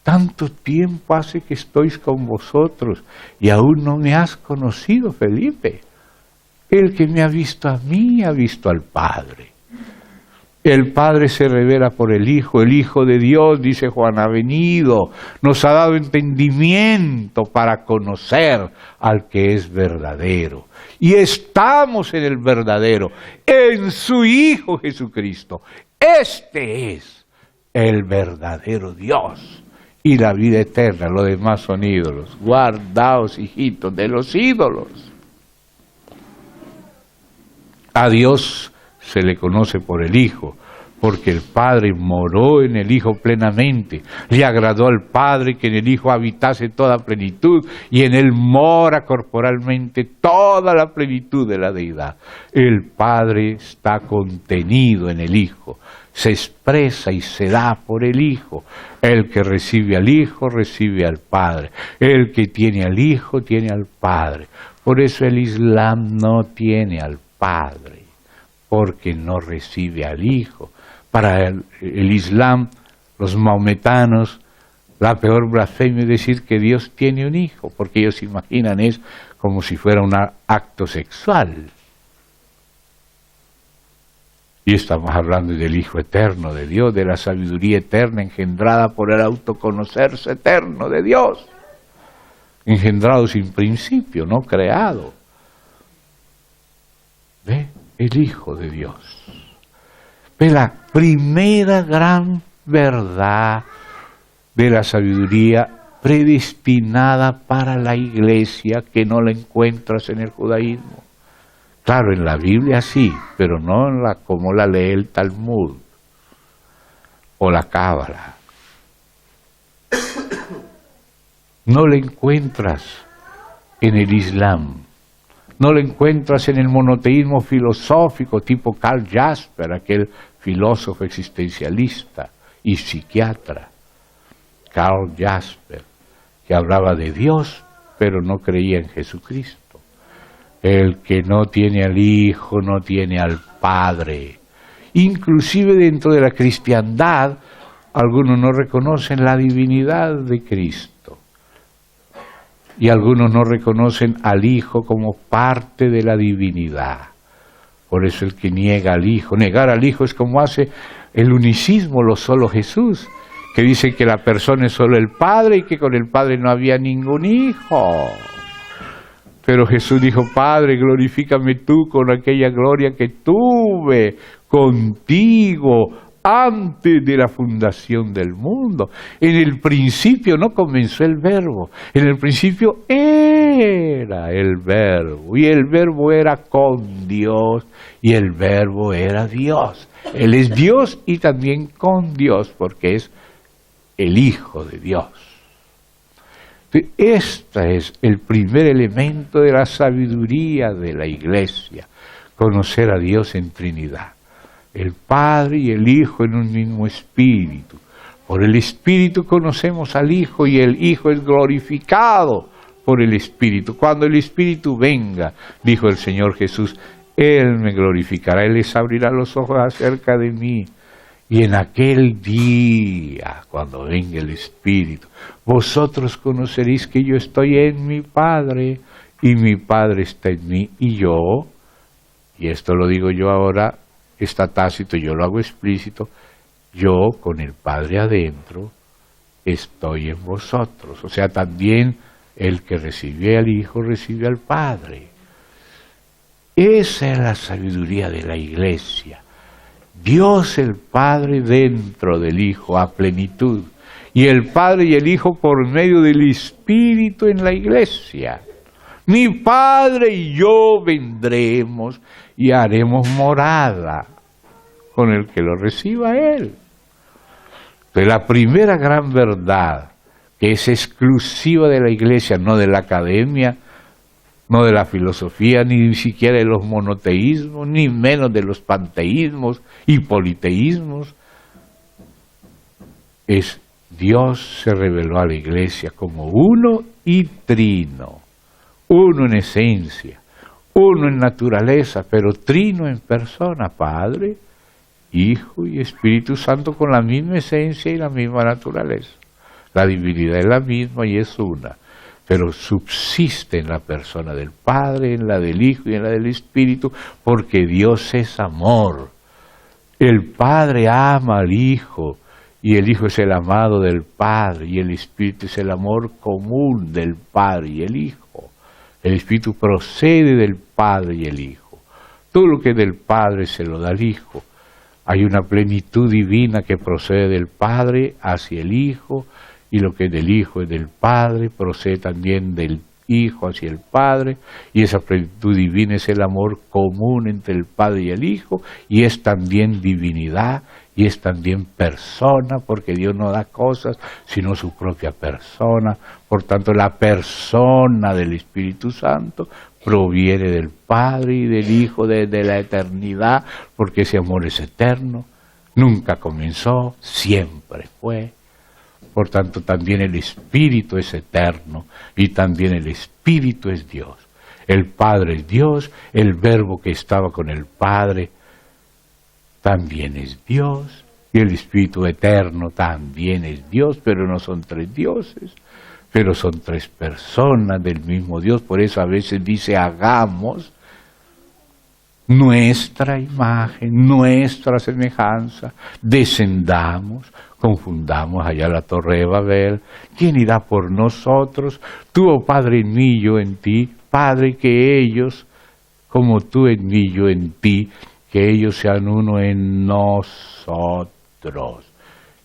Tanto tiempo hace que estoy con vosotros y aún no me has conocido, Felipe. El que me ha visto a mí, ha visto al Padre. El Padre se revela por el Hijo de Dios, dice Juan, ha venido, nos ha dado entendimiento para conocer al que es verdadero. Y estamos en el verdadero, en su Hijo Jesucristo. Este es el verdadero Dios y la vida eterna. Lo demás son ídolos. Guardaos, hijitos, de los ídolos. A Dios se le conoce por el Hijo, porque el Padre moró en el Hijo plenamente. Le agradó al Padre que en el Hijo habitase toda plenitud, y en él mora corporalmente toda la plenitud de la deidad. El Padre está contenido en el Hijo, se expresa y se da por el Hijo. El que recibe al Hijo, recibe al Padre. El que tiene al Hijo, tiene al Padre. Por eso el Islam no tiene al Padre, porque no recibe al Hijo. Para el Islam, los maometanos, la peor blasfemia es decir que Dios tiene un hijo, porque ellos imaginan es como si fuera un acto sexual. Y estamos hablando del Hijo eterno de Dios, de la sabiduría eterna engendrada por el autoconocerse eterno de Dios, engendrado sin principio, no creado. ¿Ve? El Hijo de Dios. Es la primera gran verdad de la sabiduría predestinada para la Iglesia, que no la encuentras en el judaísmo. Claro, en la Biblia sí, pero no en como la lee el Talmud o la Cábala. No la encuentras en el Islam. No lo encuentras en el monoteísmo filosófico tipo Karl Jasper, aquel filósofo existencialista y psiquiatra. Karl Jasper, que hablaba de Dios, pero no creía en Jesucristo. El que no tiene al Hijo, no tiene al Padre. Inclusive dentro de la cristiandad, algunos no reconocen la divinidad de Cristo. Y algunos no reconocen al Hijo como parte de la divinidad. Por eso el que niega al Hijo, negar al Hijo es como hace el unicismo, lo solo Jesús, que dice que la persona es solo el Padre y que con el Padre no había ningún Hijo. Pero Jesús dijo, Padre, glorifícame tú con aquella gloria que tuve contigo antes de la fundación del mundo. En el principio no comenzó el Verbo, en el principio era el Verbo, y el Verbo era con Dios, y el Verbo era Dios. Él es Dios y también con Dios, porque es el Hijo de Dios. Este es el primer elemento de la sabiduría de la Iglesia, conocer a Dios en Trinidad. El Padre y el Hijo en un mismo Espíritu. Por el Espíritu conocemos al Hijo y el Hijo es glorificado por el Espíritu. Cuando el Espíritu venga, dijo el Señor Jesús, Él me glorificará, Él les abrirá los ojos acerca de mí. Y en aquel día, cuando venga el Espíritu, vosotros conoceréis que yo estoy en mi Padre y mi Padre está en mí y yo, y esto lo digo yo ahora, está tácito, yo lo hago explícito, yo con el Padre adentro estoy en vosotros. O sea, también El que recibe al Hijo recibe al Padre. Esa es la sabiduría de la Iglesia. Dios el Padre dentro del Hijo a plenitud, y el Padre y el Hijo por medio del Espíritu en la Iglesia. Mi Padre y yo vendremos y haremos morada con el que lo reciba Él. Entonces, la primera gran verdad, que es exclusiva de la Iglesia, no de la academia, no de la filosofía, ni siquiera de los monoteísmos, ni menos de los panteísmos y politeísmos, es Dios se reveló a la Iglesia como uno y trino, uno en esencia, uno en naturaleza, pero trino en persona, Padre, Hijo y Espíritu Santo con la misma esencia y la misma naturaleza. La divinidad es la misma y es una, pero subsiste en la persona del Padre, en la del Hijo y en la del Espíritu, porque Dios es amor. El Padre ama al Hijo, y el Hijo es el amado del Padre, y el Espíritu es el amor común del Padre y el Hijo. El Espíritu procede del Padre y el Hijo. Todo lo que es del Padre se lo da al Hijo. Hay una plenitud divina que procede del Padre hacia el Hijo, y lo que es del Hijo es del Padre, procede también del Hijo hacia el Padre, y esa plenitud divina es el amor común entre el Padre y el Hijo, y es también divinidad, y es también persona, porque Dios no da cosas, sino su propia persona. Por tanto, la persona del Espíritu Santo proviene del Padre y del Hijo desde la eternidad, porque ese amor es eterno, nunca comenzó, siempre fue. Por tanto, también el Espíritu es eterno y también el Espíritu es Dios. El Padre es Dios, el Verbo que estaba con el Padre también es Dios, y el Espíritu eterno también es Dios, pero no son tres dioses, pero son tres personas del mismo Dios. Por eso a veces dice: hagamos nuestra imagen, nuestra semejanza, descendamos, confundamos allá la Torre de Babel. ¿Quién irá por nosotros? Tú, oh Padre, en mí, yo en ti. Padre, que ellos, como tú en mí, yo en ti, que ellos sean uno en nosotros.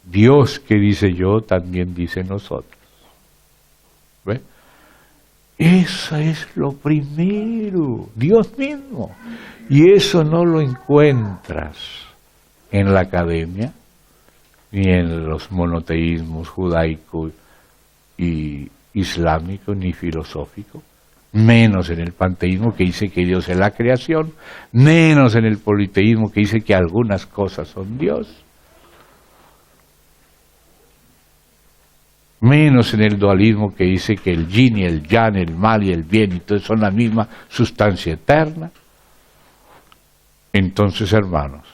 Dios que dice yo, también dice nosotros. ¿Ve? Eso es lo primero, Dios mismo. Y eso no lo encuentras en la academia, ni en los monoteísmos judaico y islámico, ni filosófico, menos en el panteísmo que dice que Dios es la creación, menos en el politeísmo que dice que algunas cosas son Dios, menos en el dualismo que dice que el yin y el yang, el mal y el bien, y todo son la misma sustancia eterna. Entonces, hermanos,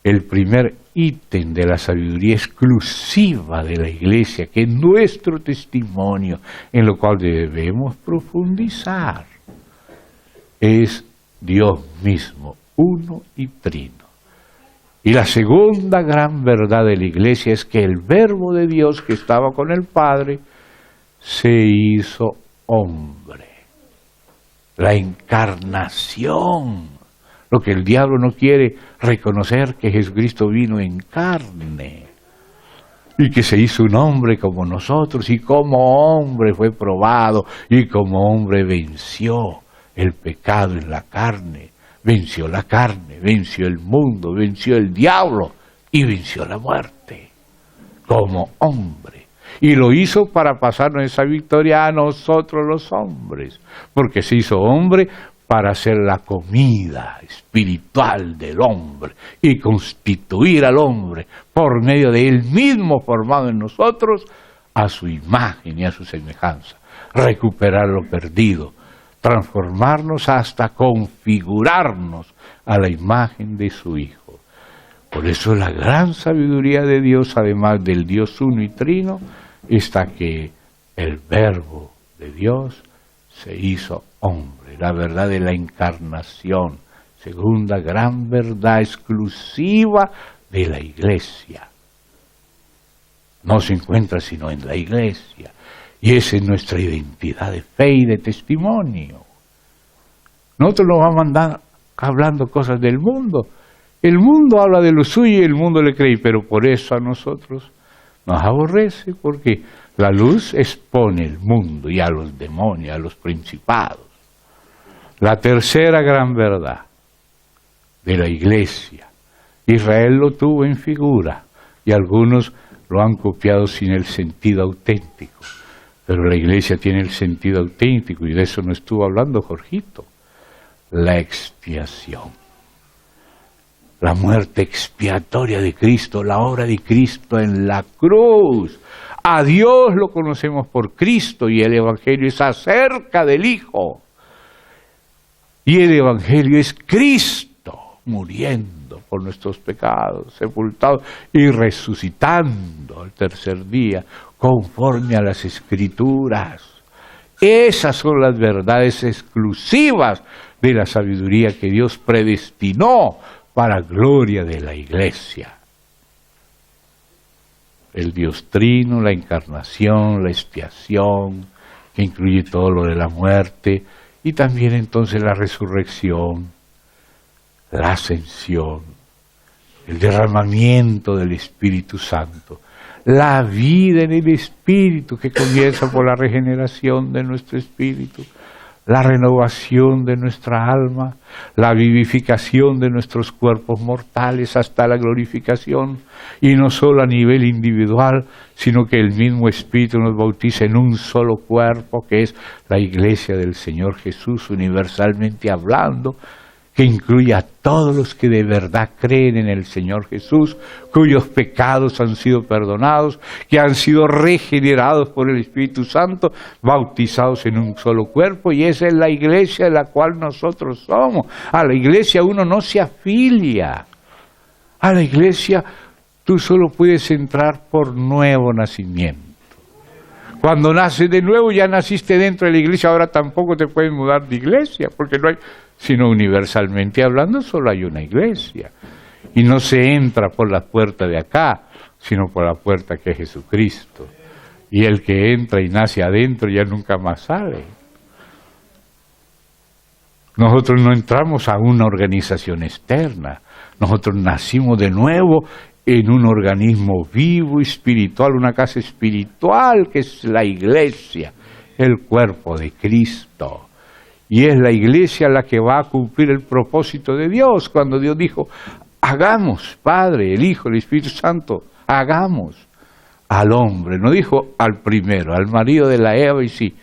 el primer ítem de la sabiduría exclusiva de la Iglesia, que es nuestro testimonio, en lo cual debemos profundizar, es Dios mismo, uno y trino. Y la segunda gran verdad de la Iglesia es que el Verbo de Dios que estaba con el Padre se hizo hombre. La encarnación. Lo que el diablo no quiere reconocer, que Jesucristo vino en carne y que se hizo un hombre como nosotros, y como hombre fue probado, y como hombre venció el pecado en la carne, venció la carne, venció el mundo, venció el diablo y venció la muerte como hombre. Y lo hizo para pasarnos esa victoria a nosotros los hombres, porque se hizo hombre para hacer la comida espiritual del hombre y constituir al hombre por medio de él mismo formado en nosotros a su imagen y a su semejanza, recuperar lo perdido, transformarnos hasta configurarnos a la imagen de su Hijo. Por eso la gran sabiduría de Dios, además del Dios uno y trino, está que el Verbo de Dios se hizo hombre. La verdad de la encarnación, segunda gran verdad exclusiva de la Iglesia. No se encuentra sino en la Iglesia. Y esa es nuestra identidad de fe y de testimonio. Nosotros nos vamos a andar hablando cosas del mundo. El mundo habla de lo suyo y el mundo le cree, pero por eso a nosotros nos aborrece, porque la luz expone el mundo y a los demonios, a los principados. La tercera gran verdad de la Iglesia. Israel lo tuvo en figura y algunos lo han copiado sin el sentido auténtico. Pero la Iglesia tiene el sentido auténtico y de eso no estuvo hablando Jorgito. La expiación. La muerte expiatoria de Cristo, la obra de Cristo en la cruz. A Dios lo conocemos por Cristo y el Evangelio es acerca del Hijo. Y el Evangelio es Cristo muriendo por nuestros pecados, sepultado y resucitando al tercer día, conforme a las Escrituras. Esas son las verdades exclusivas de la sabiduría que Dios predestinó para gloria de la Iglesia. El Dios Trino, la encarnación, la expiación, que incluye todo lo de la muerte, y también entonces la resurrección, la ascensión, el derramamiento del Espíritu Santo, la vida en el Espíritu que comienza por la regeneración de nuestro espíritu, la renovación de nuestra alma, la vivificación de nuestros cuerpos mortales hasta la glorificación, y no solo a nivel individual, sino que el mismo Espíritu nos bautiza en un solo cuerpo, que es la Iglesia del Señor Jesús, universalmente hablando, que incluye a todos los que de verdad creen en el Señor Jesús, cuyos pecados han sido perdonados, que han sido regenerados por el Espíritu Santo, bautizados en un solo cuerpo, y esa es la Iglesia de la cual nosotros somos. A la Iglesia uno no se afilia. A la Iglesia tú solo puedes entrar por nuevo nacimiento. Cuando naces de nuevo ya naciste dentro de la Iglesia, ahora tampoco te puedes mudar de iglesia, porque no hay, sino universalmente hablando solo hay una iglesia. Y no se entra por la puerta de acá, sino por la puerta que es Jesucristo. Y el que entra y nace adentro ya nunca más sale. Nosotros no entramos a una organización externa, nosotros nacimos de nuevo en un organismo vivo, espiritual, una casa espiritual que es la Iglesia, el cuerpo de Cristo. Y es la Iglesia la que va a cumplir el propósito de Dios, cuando Dios dijo, hagamos, Padre, el Hijo, el Espíritu Santo, hagamos al hombre. No dijo al primero, al marido de la Eva, y sí,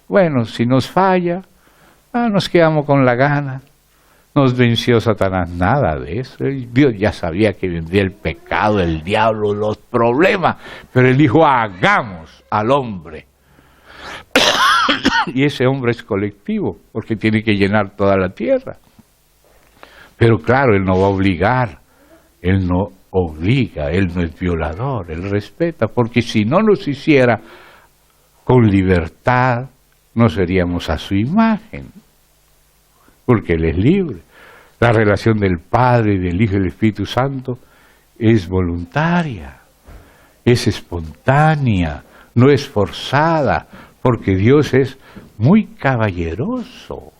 bueno, si nos falla, nos quedamos con la gana. Nos venció Satanás, nada de eso. Dios ya sabía que vendría el pecado, el diablo, los problemas, pero Él dijo, hagamos al hombre. Y ese hombre es colectivo, porque tiene que llenar toda la tierra. Pero claro, Él no va a obligar, Él no obliga, Él no es violador, Él respeta, porque si no nos hiciera con libertad, no seríamos a su imagen, porque Él es libre. La relación del Padre, del Hijo y del Espíritu Santo es voluntaria, es espontánea, no es forzada, porque Dios es muy caballeroso.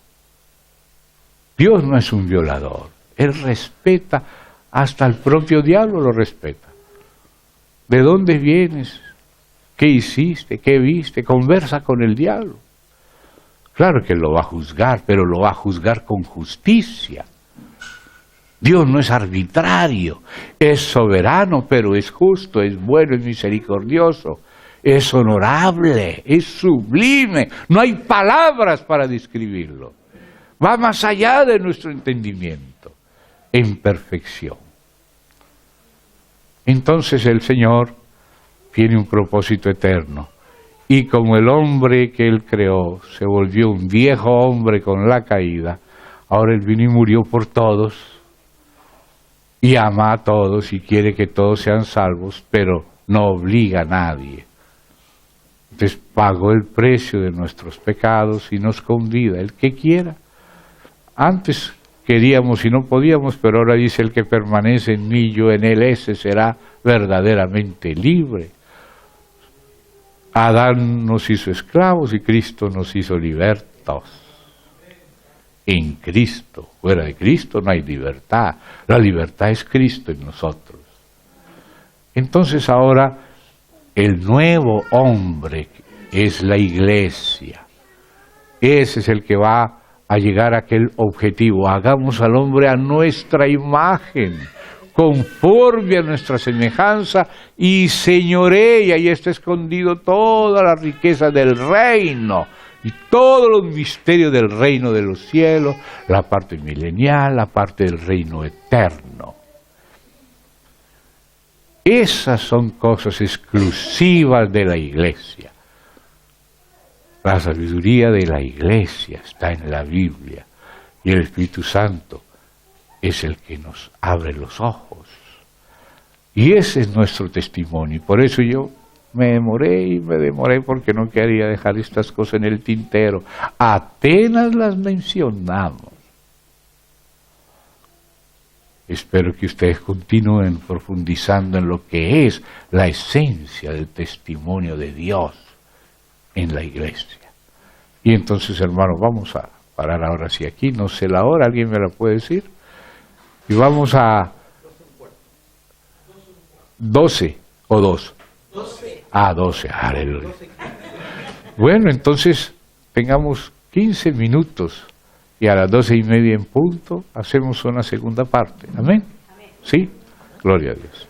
Dios no es un violador, Él respeta, hasta el propio diablo lo respeta. ¿De dónde vienes? ¿Qué hiciste? ¿Qué viste? Conversa con el diablo. Claro que lo va a juzgar, pero lo va a juzgar con justicia. Dios no es arbitrario, es soberano, pero es justo, es bueno, es misericordioso, es honorable, es sublime. No hay palabras para describirlo. Va más allá de nuestro entendimiento, en perfección. Entonces el Señor tiene un propósito eterno. Y como el hombre que Él creó se volvió un viejo hombre con la caída, ahora Él vino y murió por todos, y ama a todos y quiere que todos sean salvos, pero no obliga a nadie. Entonces pagó el precio de nuestros pecados y nos convida, el que quiera. Antes queríamos y no podíamos, pero ahora dice, el que permanece en mí, yo en él, ese será verdaderamente libre. Adán nos hizo esclavos y Cristo nos hizo libertos. En Cristo, fuera de Cristo no hay libertad. La libertad es Cristo en nosotros. Entonces ahora el nuevo hombre es la iglesia. Ese es el que va a llegar a aquel objetivo. Hagamos al hombre a nuestra imagen, conforme a nuestra semejanza, y señoree, y ahí está escondido toda la riqueza del reino, y todos los misterios del reino de los cielos, la parte milenial, la parte del reino eterno. Esas son cosas exclusivas de la iglesia. La sabiduría de la iglesia está en la Biblia, y el Espíritu Santo es el que nos abre los ojos. Y ese es nuestro testimonio. Y por eso yo me demoré porque no quería dejar estas cosas en el tintero. Apenas las mencionamos. Espero que ustedes continúen profundizando en lo que es la esencia del testimonio de Dios en la iglesia. Y entonces, hermanos, vamos a parar ahora sí aquí. No sé la hora, ¿alguien me la puede decir? Y vamos a 12 o 2. 12. Ah, 12, aleluya. Bueno, entonces tengamos 15 minutos y a las 12:30 en punto hacemos una segunda parte. Amén. ¿Sí? Gloria a Dios.